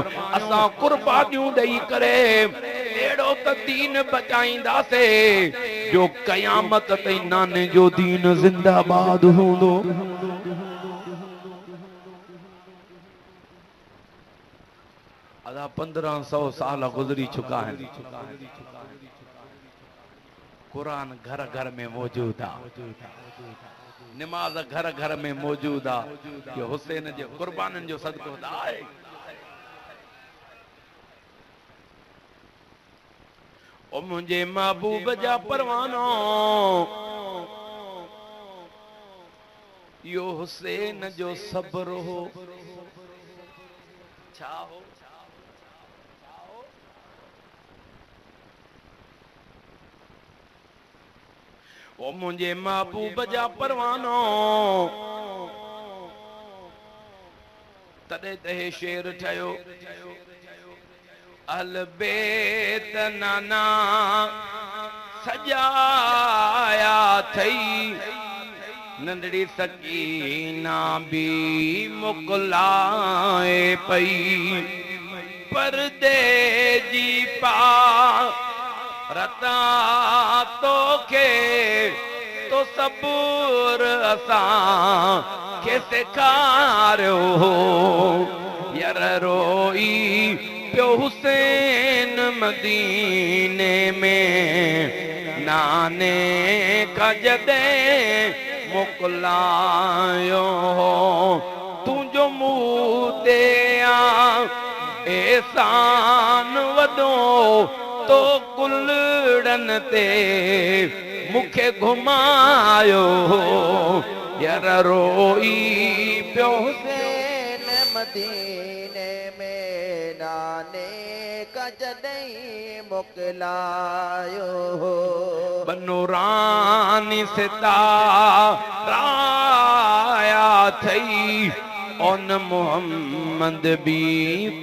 [SPEAKER 1] असां कुर्बानियूं ॾेई करे अहिड़ो त दीन बचाईंदासीं जो क़यामत ताईं नाने जो दीन ज़िंदाबाद हूंदो अदा 1500 साल गुज़री चुका आहिनि कुरान घर घर में मौजूद आहे निमाज़ घर घर में मौजूद आहे इहो हुसैन जे कुर्बाननि जो सदको आहे ओ मुंहिंजे महबूब जा परवानो इहो हुसैन जो सब्र हो छा हो ओ मुंहिंजे महबूब जा परवानो तॾहिं त हे शेर ठहियो अल बेत नाना सजाया थई नंढड़ी सकीना भी मोकलाए पई परदे जी पा रता तो के तो सबूर असां के सेखारियो यार रोई पियो हुसैन मदीने में नाने का जॾहिं मोकलायो तुंहिंजो मुंहुं ते एहसान वॾो तो कुलड़न ते मुखे घुमायो यार रोई पियो
[SPEAKER 3] हुसैन मदीने में नाने का जॾहिं मोकलायो
[SPEAKER 1] बनूरानी सितारा थई उन मोहम्मद भी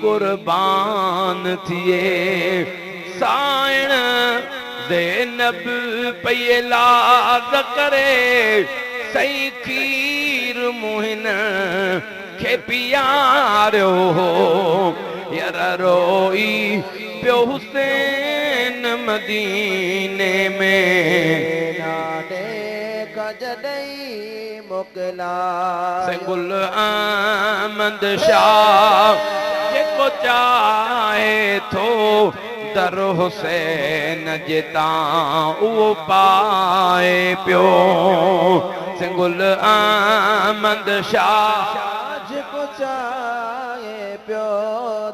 [SPEAKER 1] कुर्बान थिए साइण ज़ैनब पई लाज़ करे सही खीर मुहिन खे पियारियो यार रोई पियो हुसैन मदीने में
[SPEAKER 3] नाने का जॾहिं मोकलायो
[SPEAKER 1] गुल अहमद शाह जेको चाहे थो दर हुसैन जिता उहो पाए पियो सिंगुल अहमद शाह
[SPEAKER 3] जेको चाहे पियो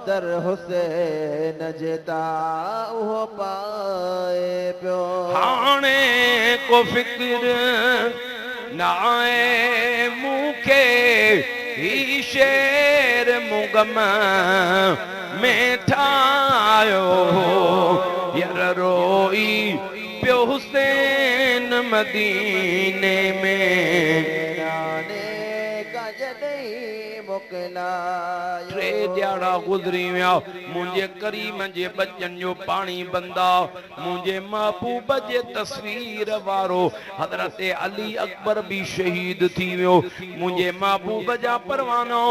[SPEAKER 3] दर हुसैन जिता उहो पाए पियो
[SPEAKER 1] हाणे को फिक्र नाए मूंखे ही शेर मुगम में ठायो यार रोई पियो हुसैन मदीने में
[SPEAKER 3] नाने का जॾहिं मोकिलायो
[SPEAKER 1] टे ॾियारा गुज़री विया मुंहिंजे करीम जे बचनि जो पाणी बंदा मुंहिंजे महबूब जे तस्वीर वारो हज़रत अली अकबर भी शहीद थी वियो मुंहिंजे महबूब जा परवानो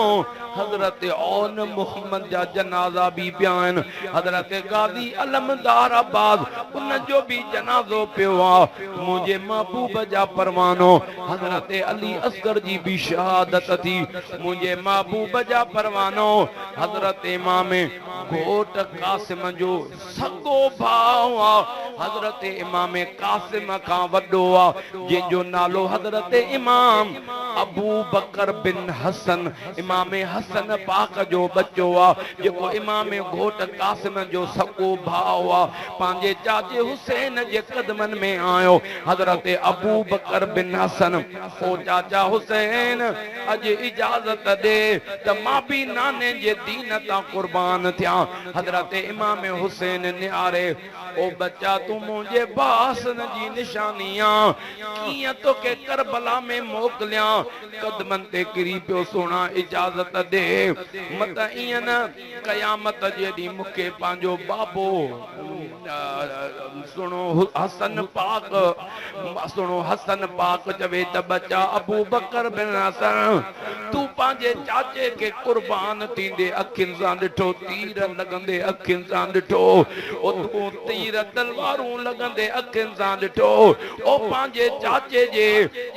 [SPEAKER 1] हज़रत औन मोहम्मद जा जनाज़ा भी पिया आहिनि हज़रत गाज़ी अलमदार आबाद उन जो भी जनाज़ो पियो आहे मुंहिंजे महबूब जा परवानो हज़रत अली असगर जी भी शहादत थी मुंहिंजे महबूब जा परवानो हज़रत इमाम घोट कासिम जो सगो भाउ आहे हज़रत इमाम कासिम खां वॾो आहे जंहिंजो नालो हज़रत इमाम अबू बकर बिन हसन इमाम हसन पाक जो बच्चो आहे जेको इमाम घोट कासिम जो सगो भाउ आहे पंहिंजे चाचे हुसैन जे कदमनि में आयो हज़रत अबू बकर बिन हसन ओ चाचा हुसैन अॼु इजाज़त दे त मां भी नाने जे दीन तां कुर्बान थियां हज़रत इमाम हुसैन निहारे ओ बच्चा तू मुंहिंजे बासन जी निशानियां कीअं तोखे करबला में मोकिलियां कदमनि ते किरी पियो सोना इजाज़त दे मत ईअं न क़यामत जे ॾींहुं मूंखे पंहिंजो बाबो सुनो हसन पाक सुनो हसन पाक चवे त बच्चा अबू बकर बिन हसन तू पंहिंजे चाचे के कुर्बान थींदे अखियुनि सां ॾिठो तीर लॻंदे अखियुनि सां ॾिठो ओ तूं तीर तलवारूं लॻंदे अखियुनि सां ॾिठो ओ पंहिंजे चाचे जे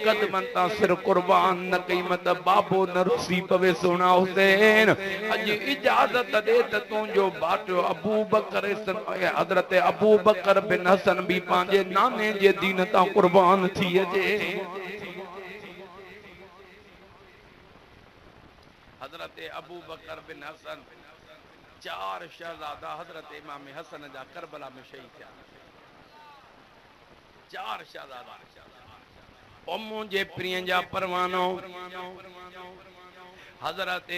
[SPEAKER 1] कदमनि तां सिर कुर्बान न कई मत बाबो न रुसी पवे सोना हुसैन अॼु इजाज़त दे त तुंहिंजो भाटियो अबू बकर हज़रत अबू बकर बिन हसन भी पंहिंजे नाने जे दीन तां कुर्बान थी अचे हज़रत अबू बकर बिन हसन चार शहजादा हज़रत इमाम हसन जा करबला में शहीद थिया चार शहजादा ओ मुंहिंजे प्रिय जा परवानो हज़रत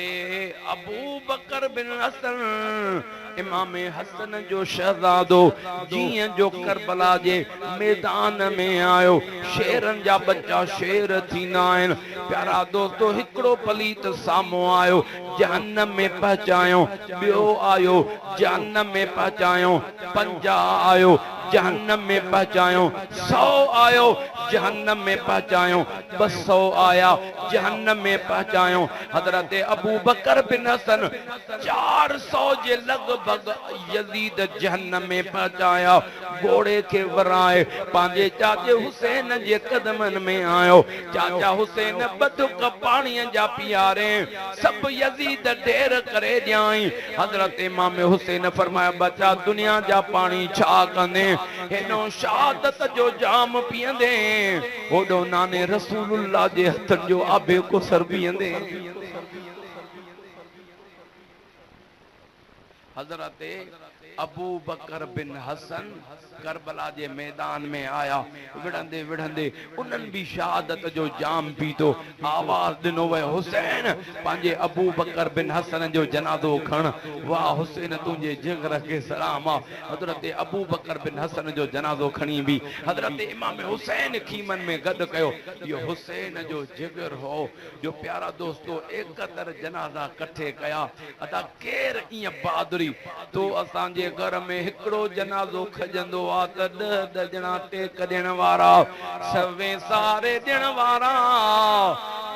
[SPEAKER 1] अबू बकर बिन हसन इमाम हसन जो शहजादो जीअं जो करबला जे मैदान में आयो शेरनि जा बच्चा शेर थींदा आहिनि प्यारा दोस्तो हिकिड़ो पलीत साम्हूं आयो जहन्नम में पहुचायो ॿियो आयो जहन्नम में पहुचायो 50 आयो जहन्नम में पहुचायो 100 आयो जहन्नम में पहुचायो 200 आया जहन्नम में पहुचायो हज़रत अबू बकर बिन हसन 400 जे लगभग यजीद जहन्नम में पहुचाया घोड़े के वराए पंहिंजे चाचे हुसैन जे कदमनि में आयो चाचा हुसैन बदुक पाणीअ जा पीआरे सब यजीद ढेर करे ॾियाई हज़रत इमाम हुसैन फरमाया बच्चा दुनिया जा पाणी छा कंदे हेनो शहादत जो जाम पीअंदे ओडो नाने रसूलुल्लाह जे हथनि जो आबे कुसर पीअंदे हज़रत अबू बकर बिन हसन करबला जे मैदान में आया विढ़ंदे विढ़ंदे उन्हनि भी शहादत जो जाम पीतो आवाज़ ॾिनो वियो हुसैन पंहिंजे अबू बकर बिन हसन जो जनाज़ो खण वाह हुसैन तुंहिंजे जिगर खे सलाम आहे हज़रत अबू बकर बिन हसन जो जनाज़ो खणी बि हज़रत इमाम हुसैन खीमन में गॾु कयो इहो हुसैन जो जिगर हो जो प्यारा दोस्तो एकतर जनाज़ा कठे कया अदा केर ईअं बहादुरी तो असांजे घर में हिकिड़ो जनाज़ो खजंदो आहे त 10 ॼणा टेक ॾियण वारा सवे सारे ॾियण वारा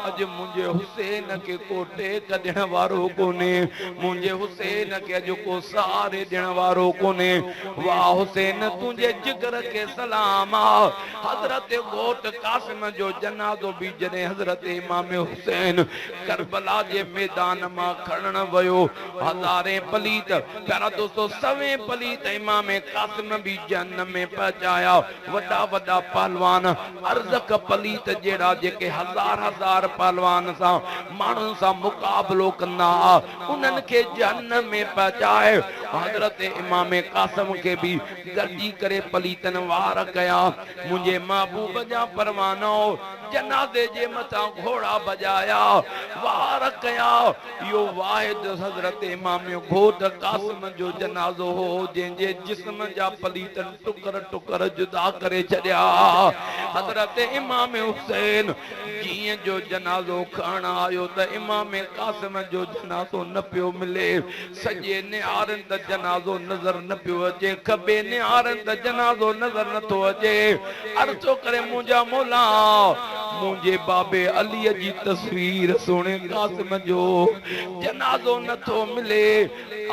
[SPEAKER 1] अज मुझे हुसैन के कोटे कदण वारो कोने मुझे हुसैन के अज को सारे दिन वारो कोने वाह हुसैन तुझे जिगर के सलाम हजरत गोट कासिम जो जनाज़ो भी जने हजरत इमाम हुसैन करबला जे मैदान में खड़न वयो हजारे पलीत प्यारा दोस्तों सवे पलीत इमाम कासिम भी जन्न में पहुंचाया वडा वडा पहलवान अर्जक पलीत जेड़ा जेके हजार हजार पहलवान सा मानन सा मुकाबलो कंदा उनन के जन्न में पहुंचाए हजरत इमाम कासिम के भी गर्दी करे पलीतन वार कया मुझे महबूब जा परवानो जनाजे जे मथा घोड़ा बजाया वार कया यो वाहिद हजरत इमाम घोट कासिम जो जनाजो हो जंहिंजे जिस्म जा पलीतन टुकर टुकर जुदा करे छड़िया हजरत इमाम हुसैन जिए जो जनाजो खण आयो त इमाम कासिम जो जनाजो न पियो मिले सजे निहारन त जनाजो नजर न पियो अचे खबे निहारन त जनाजो नजर न थो अचे अर्ज़ो करे मुंहिंजा मौला मुझे बाबे अली जी तस्वीर सोने कासिम जो जनाजो न थो मिले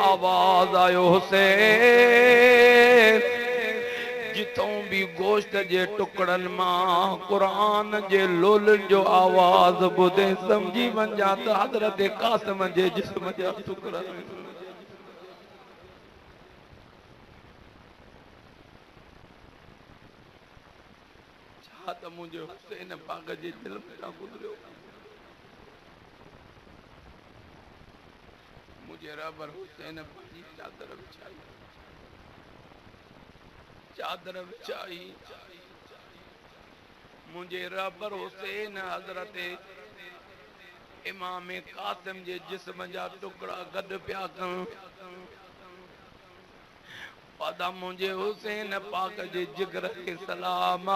[SPEAKER 1] आवाज आयो हुसैन जितों भी गोश्त जे टुकड़न मां कुरान जे लोलन जो आवाज बुधे समझी वंजा त हजरत कासिम जे जिस्म जा टुकड़न त मुझे हुसैन पाक जे दिल में गुजरियो मुझे रबर हुसैन पाजी चादर विछाई मुझे रबर हुसैन हजरत इमाम कासिम जे जिस्म जा टुकड़ा गड पिया कन वादा मुझे हुसैन पाक जे जिगर के सलाम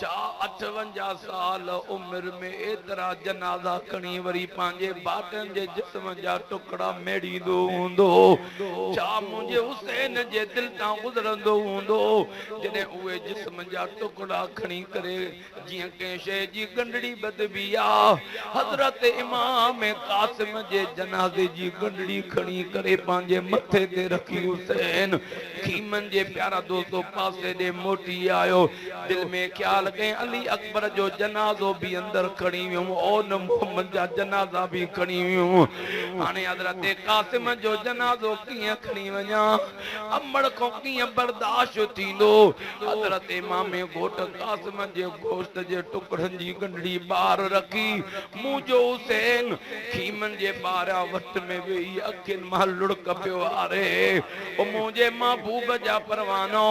[SPEAKER 1] चा 58 साल उम्र में एतरा जनाजा खणी वरी पांजे बाटन जे जिस्म जा टुकड़ा मेड़ी दो हुंदो चा मुझे हुसैन जे दिल ता गुजरंदो हुंदो जने उए जिस्म जा टुकड़ा खणी करे जिया के शे जी गंडड़ी बदबिया हजरत इमाम कासिम जे जनाजे जी गंडड़ी खणी करे पांजे मथे ते रखी हुसैन खीमन जे प्यारा दोस्तों पासे दे मोटी आयो दिल में ख्याल के अली अकबर जो जनाजो भी अंदर खड़ी हुई और न मोहम्मद जा जनाजा भी खड़ी हुई हाने हजरत कासिम जो जनाजो किया खड़ी वजा अमड़ को किया बर्दाश्त थींदो हजरत इमाम घोट कासिम जे गोश्त जे टुकड़न जी गंडड़ी बाहर रखी मुझो हुसैन खीमन जे बारा वट में वेही अखिन मां लुड़क पियो आरे ओ मुझे महबूब जा परवानो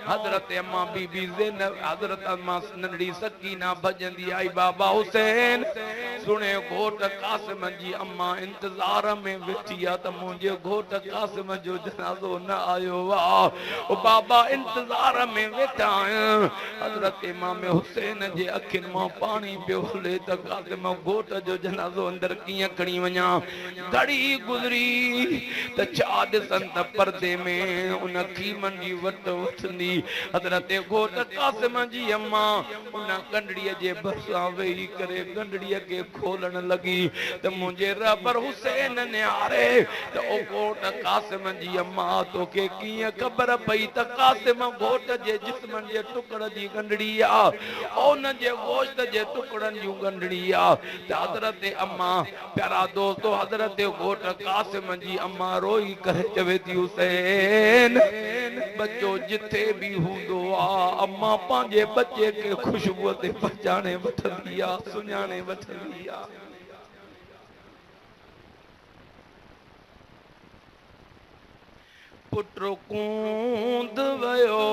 [SPEAKER 1] हजरत अम्मा बीबी ज़ैनब हजरत अम्मा नंढड़ी सकीना भजंदी आई बाबा हुसैन सुने घोट कासिम जी अम्मा इंतजार में वेठी आ त मुझे घोट कासिम जो जनाजो न आयो वा ओ बाबा इंतजार में वेठा हजरत इमाम हुसैन जे अखिन मां पानी पियो हले त कासिम घोट जो जनाजो अंदर कियां खणी वञा घड़ी गुजरी त छा ॾिसन त पर्दे में उन खीमन जी वट वठंदी हजरत घोट कासिम जी अम्मा उन गंडड़ीअ जे भरसां वेही करे गंडड़ीअ के खोलण लगी त मुझे रबर हुसैन निहारे त ओ घोट कासिम जी अम्मा तो के कीअं ख़बर पई त कासिम घोट जे जिस्म जे टुकड़ जी गंडड़ी आ उन जे गोश्त जे टुकड़न जूं गंडड़ी आ त हजरत अम्मा प्यारा दोस्तो हजरत घोट कासिम जी अम्मा रोई करे चवे थी हुसैन बच्चो जिथे भी हुंदो आ अम्मा पांजे बच्चे के खुशबू ते पहचाने वठंदी आ सुञाणे वठंदी आ पुट्रो कूंद वयो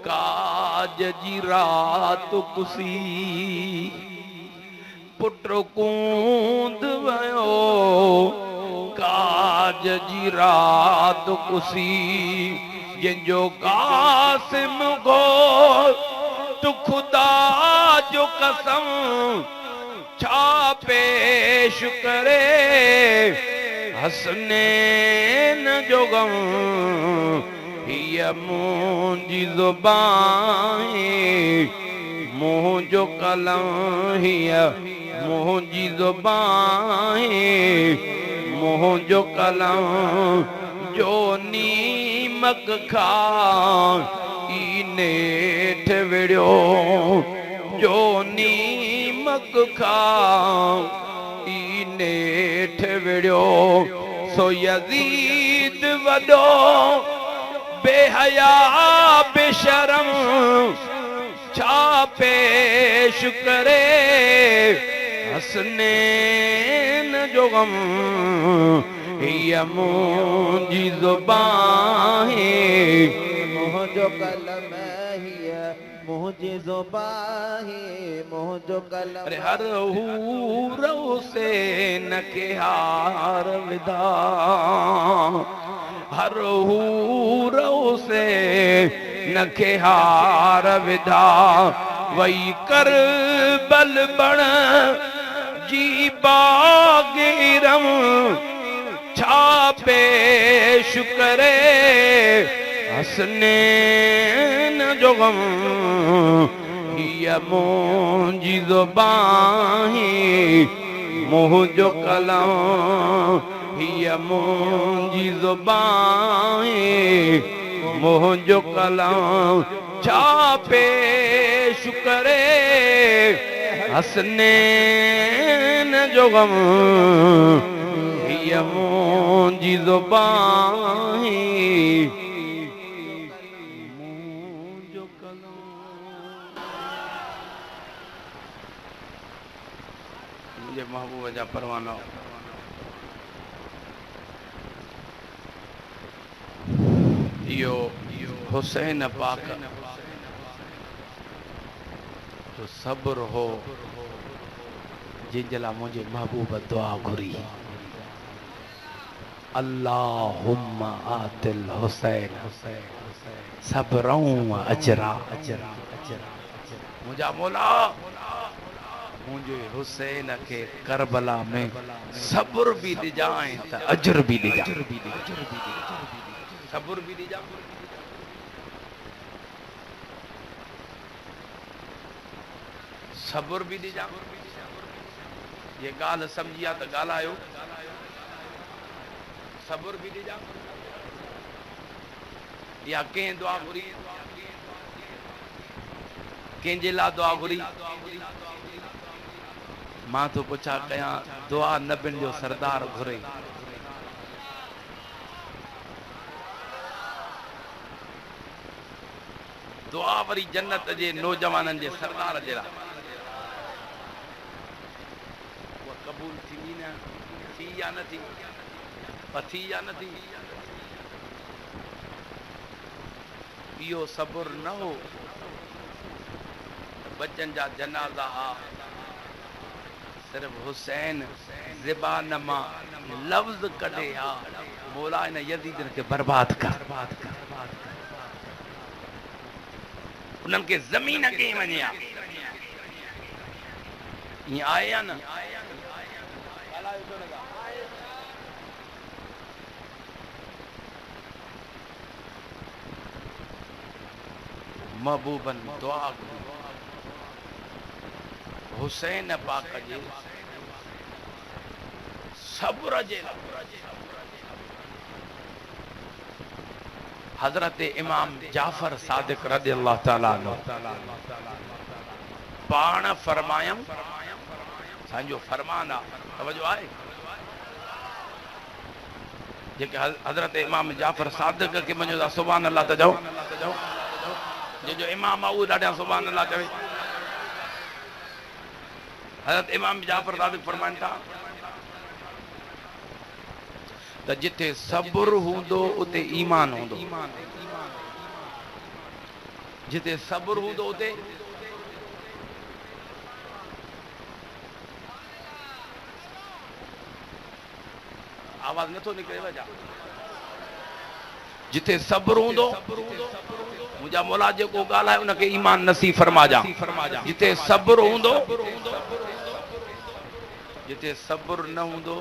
[SPEAKER 1] काज जी रात कुसी पुट्रो कूंद वयो काज जी रात कुसी जिंजो कासिम गो तू खुदा जो कसम छा पेश करे हसने न जो गम हिय मुंजी ज़ुबान मुंहिंजो कलम हीअ मुंहिंजी ज़ुबान मुंहिंजो कलम जो नीमक खां ई नेठ विड़ियो जो नीमक खां ई नेठ विड़ियो सो यज़ीद वॾो बेहया बेशरम छा पेश करे हसनैन जो गम हीअ मुंहिंजी ज़ुबान
[SPEAKER 3] मुंहिंजो कलम हीअ मुंहिंजी ज़ुबान मुंहिंजो कलम
[SPEAKER 1] अरे हर हूर हुसैन के हार विधा हर हूर हुसैन के हार विधा वही कर बल बण जी बागिरम छा पेश करे हसनैन जो गम हीअ मुंहिंजी ज़ुबान मुंहिंजो कलम हीअ मुंहिंजी ज़ुबान मुंहिंजो कलम छा पेश करे हसनैन जो गम हीअ मुंहिंजी ज़ुबान मुंहिंजो कलम मुंहिंजे महबूब जा परवाना इहो हुसैन पाक जो सब्र हो जंहिंजे लाइ मुंहिंजे महबूब दुआ घुरी अल्लाहुम्मा आतिल हुसैन सब्रऊं व अजरा मुंहिंजा मौला मुंहिंजे हुसैन खे करबला में सब्र बि ॾिजा ऐं त अजर बि ॾिजा सब्र बि ॾिजा सब्र बि ॾिजा ये ॻाल्हि सम्झी आहे त ॻाल्हायो सब्र बि ॾिजा या कंहिं दुआ घुरी कंहिंजे लाइ दुआ घुरी मां तो पुछा कयां दुआ नबियुनि जो सरदार घुरे दुआ वरी जन्नत जे नौजवाननि जे सरदार जे लाइ उहा क़बूल थींदी न थी या न थी थी या न थी इहो सब्र न हो बच्चन जा जनाज़ा हा सिर्फ हुसैन ज़बान मां लफ्ज़ कढे हा मौला इन यज़ीदन खे बर्बाद कर उन्हनि खे ज़मीन कई वञे हा ईअं आहे या न महबूबन दुआ हुसैन पाक जे सब्र जे हजरत इमाम जाफर सादिक रज़ियल्लाहु ताला अन्हु पाण फरमायम सांजो फरमान आहे तवजो आहे जेके हजरत इमाम जाफर सादिक के मञो था सुभान अल्लाह त जाओ जो इमाम आहे उहो ॾाढा सुभान अल्लाह चवे हज़रत इमाम जाफर सादिक फरमाइनि था त जिथे सब्र हूंदो उते ईमान हूंदो जिथे सब्र हूंदो उते आवाज नथो निकिरे वजा जिथे सब्र हूंदो मुंहिंजा मौला जेको ॻाल्हाए उनखे ईमान नसीब फरमाजा जिथे सब्र हूंदो जिथे सब्र न हूंदो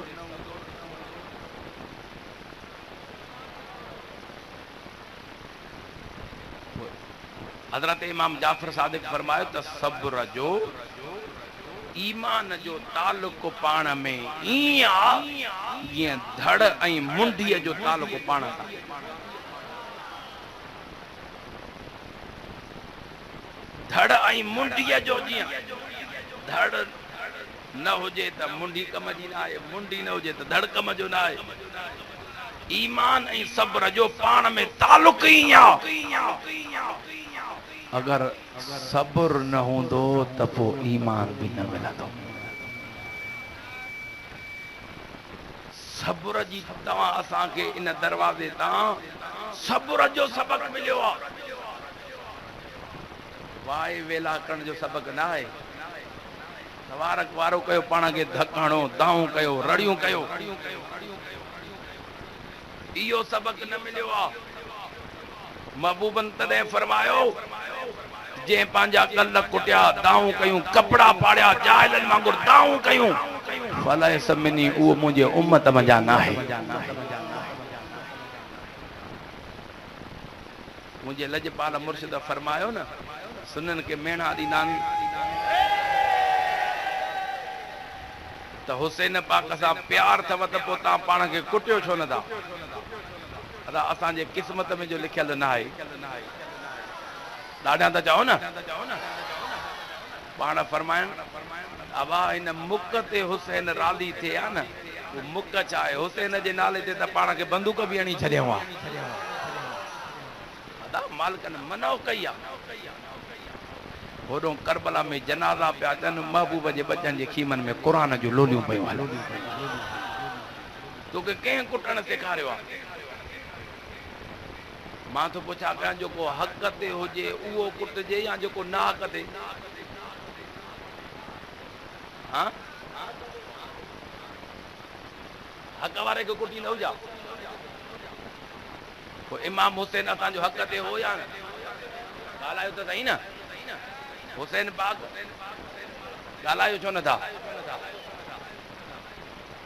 [SPEAKER 1] हजरत इमाम जाफर सादिक फरमायो त सब्र जो ईमान जो ताल्लुक पाण में ईअं आ जीअं धड़ ऐं मुंडीअ जो ताल्लुक पाण सां। धड़ ऐं मुंडीअ जो जीअं धड़ न हुजे त मुंडी कम जी न आहे, मुंडी न हुजे त धड़ कम जो न आहे। ईमान ऐं सब्र जो पाण में ताल्लुक ई आहे। अगर सब्र न हूंदो त पोइ ईमान बि न मिलंदो। सब्र जी तव्हां असांखे इन दरवाज़े तां सब्र जो सबक मिलियो आहे। वाए वेला करण जो सबक न आहे। सवारक वारो कयो, पाण खे धकाणो दाऊं कयो, रड़ियूं कयो, इहो सबक न मिलियो आहे। महबूबन तॾहिं फरमायो जंहिं पंहिंजा कल कुटिया, दाऊं कयूं, कपड़ा पाड़िया, जाहिलनि वांगुरु दाऊं कयूं, फलाए समिनी उहो मुंहिंजे उम्मत मंझा न आहे। मुंहिंजे लजपाल मुर्शिद फरमायो न, सुनन के मेणा ॾींदा आहिनि त हुसैन पाक सां प्यार अथव त पोइ तव्हां पाण खे कुटियो छो नथा? अदा असांजे क़िस्मत में जो लिखियल न आहे। ॾाढा त चओ न, पाण फरमाइनि अबा हिन मुक ते हुसैन राली थिए आहे न, उहो मुक छा आहे? हुसैन जे नाले ते त पाण खे बंदूक बि हणी छॾियो आहे। अदा मालिकनि मनो कई आहे। होॾो करबला में जनाज़ा पिया अचनि, महबूब जे बचनि जे खीमनि में क़ुरान जूं लोलियूं पियूं हलनि। तोखे कंहिं कुटण सेखारियो आहे? मां तो पुछा पिया जेको हक़ ते हुजे उहो कुटिजे या जेको ना हक़ ते? हाँ हक़ वारे खे कुटी न हुजा। पोइ इमाम हुसैन असांजो हक़ ते हो या न? ॻाल्हायो त सही न। हुसैन पाक ॻाल्हायो छो नथा?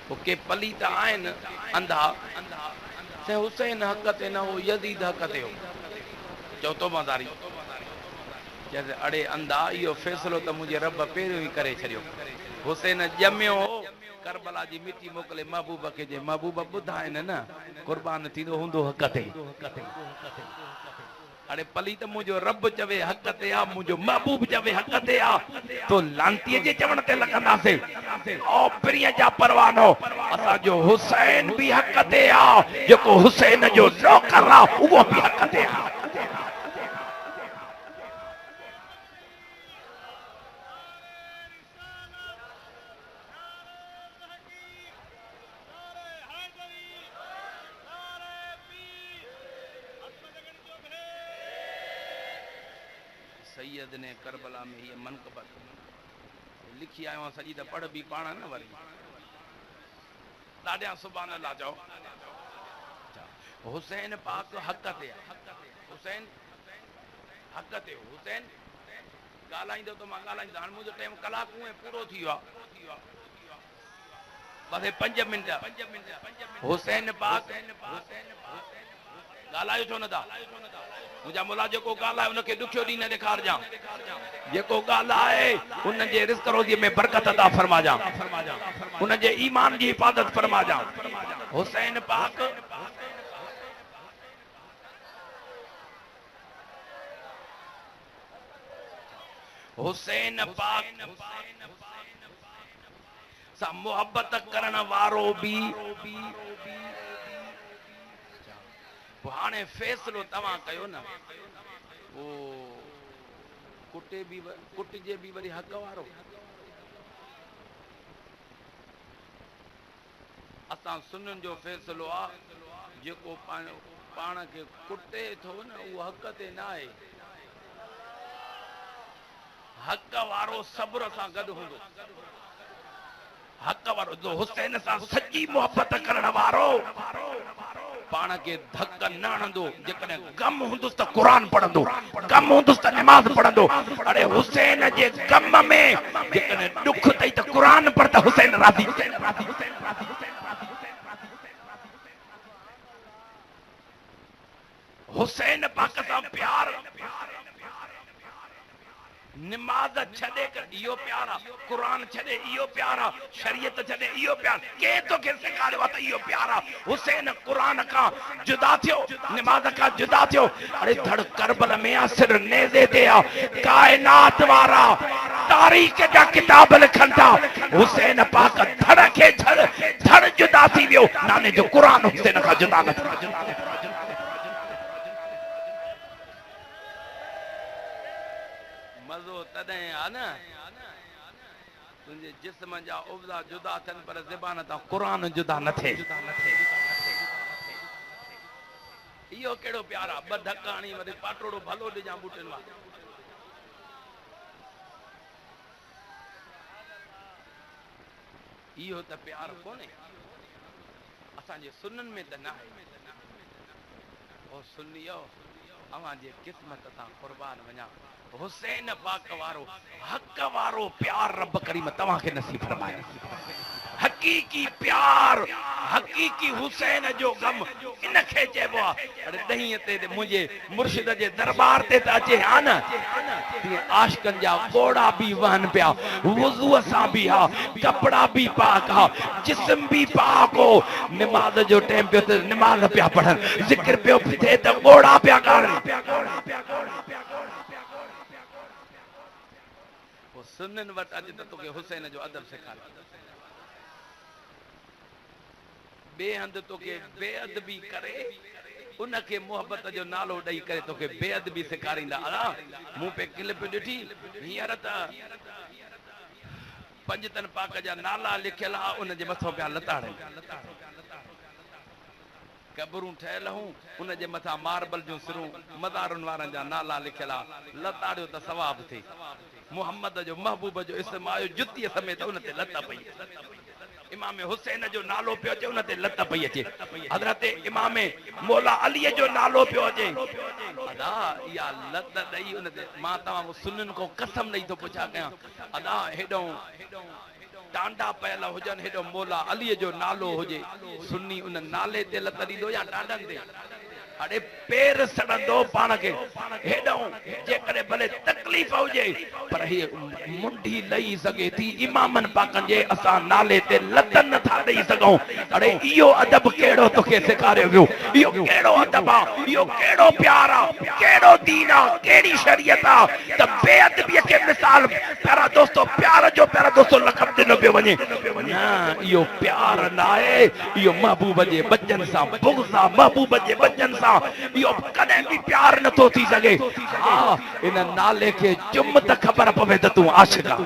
[SPEAKER 1] पोइ के पलीत आहिनि अंधा, से हुसैन हक़ ते न हो, यज़ीद हक़ ते हो। चौथो मज़ारी चइसि अड़े अंधा, इहो फ़ैसिलो त मुंहिंजे रब पहिरियों ई करे छॾियो। हुसैन ॼमियो हो, करबला जी मिटी मोकिले महबूब खे, जे महबूब ॿुधाइनि न क़ुर्बान थींदो हूंदो हक़ ते। अड़े पली त मुंहिंजो रब चवे हक़ ते आ, मुंहिंजो महबूब चवे हक़ ते आ, तो लांतीअ जे चवण ते लॻंदासीं। ओ प्रिय जा परवानो, असांजो हुसैन बि हक़ ते आ, जेको हुसैन जो नौकर आ उहो बि हक़ ते आ। सैयद ने करबला में ये मनक़बत लिखी आयो सॼी त पढ़ बि पाण न वरी। ॾाढा सुभान अल्लाह चओ। हुसैन पाक हक़ ते आहे। हुसैन हक़ ते हो। हुसैन ॻाल्हाईंदो त मां ॻाल्हाईंदो। हाणे मुंहिंजो टाइम कलाकूं ऐं पूरो थी वियो आहे। बस 5 मिंट। हुसैन पाक ॻाल्हायो छो नथा? मुंहिंजा मुला जेको ॻाल्हाए उनखे ॾुखियो ॾींहुं न ॾेखारजां। जेको ॻाल्हाए उन जे रिज़्क़ रोज़ीअ में बरकत अता फरमाजां, उन जे ईमान जी हिफ़ाज़त फरमाजां। हुसैन पाक हुसैन पाक सां मोहब्बत करण वारो बि हाणे फ़ैसिलो तव्हां कयो न। ओ कुटिजे बि वरी हक़ वारो। असां सुननि जो फ़ैसिलो आहे, जेको पाण खे कुटे थो न उहो हक़ ते न आहे। हक़ वारो सब्र सां गॾु हूंदो। हक़ वारो जो हुसैन सां सची मोहब्बत करण वारो पाण खे धक न हणंदो। जेकॾहिं गम हूंदुसि त क़ुरान पढ़ंदो, गम हूंदुसि त नमाज़ पढ़ंदो। अड़े हुसैन जे गम में जेकॾहिं ॾुख अथई त क़ुरान पढ़ त हुसैन राज़ी। हुसैन पाक सां प्यार नमाज छॾे कर इहो प्यारा, कुरान छॾे इहो प्यारा, शरीयत छॾे इहो प्यार, के तोखे सेखारियो आहे त इहो प्यारा? हुसैन कुरान खां जुदा थियो, नमाज खां जुदा थियो। अरे धड़ करबल में असर नेज़े ते आहे, कायनात वारा तारीख़ जा किताब लिखनि था हुसैन पाक धड़ खे धड़ जुदा थी वियो, नाने जो कुरान हुसैन खां जुदा न थियो। मज़ो तॾहिं आहे न तुंहिंजे जिस्म जा उबला जुदा थियनि पर ज़बान तां कुरान जुदा न थिए। इहो कहिड़ो प्यार आहे? ॿ धक हणी वरी पाटोड़ो भलो ॾिजां बूटनि मां। इहो त प्यार कोन्हे, असांजे सुननि में त न आहे। ओ सुनियो, अवां जे क़िस्मत तां क़ुर्बान वञा, हुसैन पाक वारो हक़ वारो प्यार रब करीम तव्हां खे नसीब फरमाए। हकीकी प्यार, हकीकी हुसैन जो गम इन खे चइबो आहे। अरे ॾहीं ते मुंहिंजे मुर्शिद जे दरबार ते त अचे हा न, तीअं आशिकनि जा घोड़ा बि वहनि पिया, वुज़ूअ सां बि हा, कपिड़ा बि पाक हा, जिस्म बि पाक हो। नमाज़ जो टाइम पियो त नमाज़ पिया पढ़नि, ज़िक्र पियो थिए त घोड़ा पिया ॻाइनि। सुननि वटि अॼु त तोखे हुसैन जो अदब सेखारे, ॿिए हंधि तोखे बेअदबी करे उनखे मोहबत जो नालो ॾेई करे तोखे बेअदबी सेखारींदा। अड़ा मूं पे क्लिप ॾिठी, हींअर त पंजतन पाक जा नाला लिखियल आहे, उनजे मथां पिया लताड़नि। कबरूं ठहियल हूं, उनजे मथां मार्बल जूं सिरूं मज़ारुनि वारनि जा नाला लिखियल आहे। लताड़ियो त सवाब थिए। मुहम्मद जो महबूब जो इस्म आयो जुतीअ समेत उन ते लत पई। इमाम हुसैन जो नालो पियो अचे, उन ते लत पई अचे। हज़रत इमाम मौला अलीअ जो नालो पियो अचे, अदा इहा लत ॾेई उन ते। मां तव्हां सुननि को कसम ॾेई थो पुछा कयां, अदा हेॾो टांडा पयल हुजनि, हेॾो मौला अलीअ जो नालो हुजे, सुन्नी उन नाले ते लत ॾींदो या टांडनि ते? अड़े पेर सड़ंदो पाण खे। हेॾो जेकॾहिं भले तकलीफ़ हुजे पर हीअ मुंडी लही सघे थी इमामनि पाकनि जे, असां नाले ते लत नथा ॾेई सघूं। अड़े इहो अदब कहिड़ो तोखे सेखारियो वियो? इहो कहिड़ो अदब आहे? इहो कहिड़ो प्यार आहे? कहिड़ो दीन आहे? कहिड़ी शरीयत आहे त बेअदबीअ खे मिसाल प्यारा दोस्तो, प्यार जो प्यारा दोस्तो लक़ब ॾिनो पियो वञे? न, इहो प्यार न आहे, इहो महबूब जे बचन सां बुग़्ज़ आहे। महबूब जे बचन सां इहो कॾहिं बि प्यार नथो थी सघे। हा, इन नाले खे चुम त ख़बर पवे त तूं आशिक़ आहे।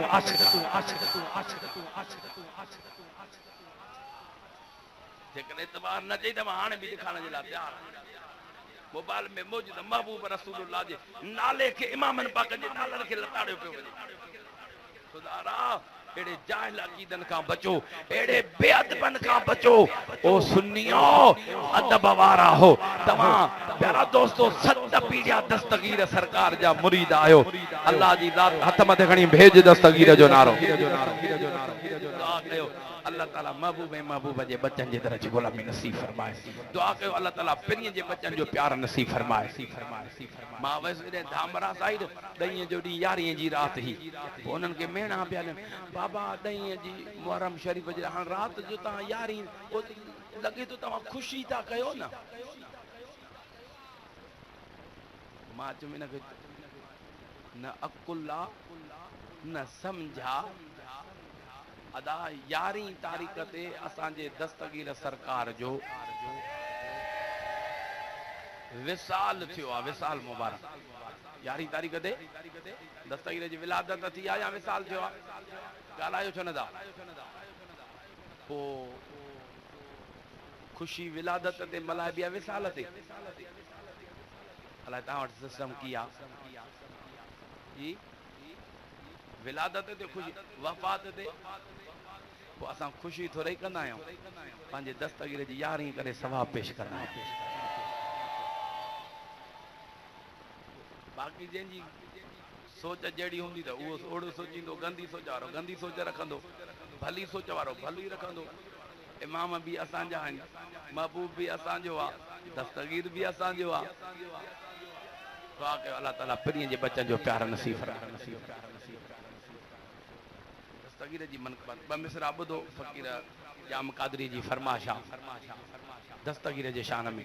[SPEAKER 1] जेकॾहिं एतबार न चई त मां हाणे बि ॾेखारण जे लाइ तयार आहियां। मोबाइल में मौजूद महबूब रसूलुल्लाह जे नाले खे, इमामनि पाक जे नालनि खे लताड़ियो पियो वञे। खुदारा एड़े जाहिल अकीदन खां बचो, एड़े बेअदबन खां बचो। ओ सुन्नियो, अदब वारा हो तव्हां। प्यारा दोस्तो, 7 पीढ़िया दस्तगीर सरकार जा मुरीद आयो। अल्लाह जी ज़ात हथ मथे खणी भेज दस्तगीर जो नारो। दुआ कयो अल्लाह ताला महबूब जे बचन जे तरह गुलामी नसीब फरमाए। दुआ कयो अल्लाह ताला पिरीअ जे बचन जो प्यार नसीब फरमाए। मां वैसे धामरा साइड ॾहीं जो ॾींहुं 11 जी राति ही, पोइ उन्हनि खे मेणा पिया ॾियनि, बाबा ॾहीं जी मुहर्रम शरीफ़ जे हाणे राति जो तव्हां 11 लॻे थो तव्हां ख़ुशी था कयो न। मां चयो हिनखे न अकुल आहे न सम्झा। अदा 11 तारीख़ ते असांजे दस्तगीर सरकार जो विसाल थियो आहे। विसाल मुबारक 11 तारीख़ ते दस्तगीर जी विलादत थी आहे या विसाल थियो आहे? ॻाल्हायो छो न था? पोइ ख़ुशी विलादत ते मल्हाइबी आहे विसाल ते? अलाए तव्हां वटि सिस्टम कीअं आहे? विलादत ते ख़ुशी, वफ़ात ते पोइ असां ख़ुशी थोरी कंदा आहियूं, पंहिंजे दस्तगीर जी 11 करे सवाब पेश कंदा आहियूं। बाक़ी जंहिंजी सोच जहिड़ी हूंदी त उहो ओड़ो सोचींदो, गंदी सोच वारो गंदी सोच रखंदो, भली सोच वारो भली रखंदो। इमाम बि असांजा आहिनि, महबूब बि असांजो आहे, दस्तगीर बि असांजो आहे। दुआ कयो अल्लाह ताला पिरीअ जे बचन जो प्यार नसीब फरमाए। दस्तगीर जी मनक़बत ब मिसरा ॿुधो फ़कीर जाम क़ादरी जी फरमाशा दस्तगीर जे शान में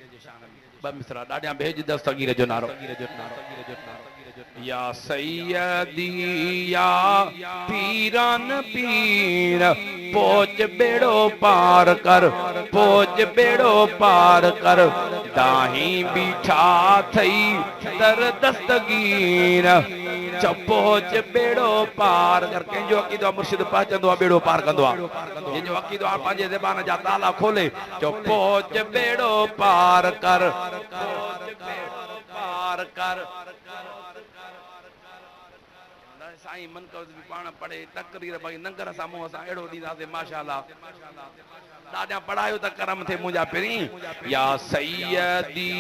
[SPEAKER 1] ब मिसरा ॾाढा भेज दस्तगीर जो नारो या सैयदी या पीरान पीर पोच बेड़ो पार कर पोच बेड़ो पार कर दाही बीठा थई दर दस्तगीर चपोच बेड़ो पार कर कंहिंजो अक़ीदो मुर्शिद पहुचंदो आहे बेड़ो पार कंदो आहे जंहिंजो अक़ीदो आहे पंहिंजे ज़बान जा ताला खोले चपोच बेड़ो पार कर पार कर साईं मन कर भी पाण पढ़े तकरीर भाई नंगर सां मुंहं सां अहिड़ो ॾींदासीं माशाअल्लाह ॾाढा पढ़ायो त करम थे मुंहिंजा पहिरीं या सैयदी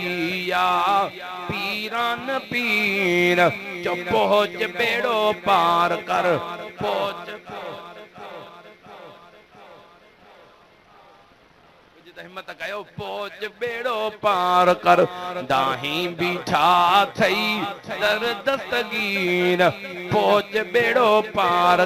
[SPEAKER 1] या पीरान पीर जो पहुच बेड़ो पार कर पहुच हिम्मत कयो पहुच बेड़ो पार कर दाही बीठा थई दर दस्तगीर पहुच बेड़ो पार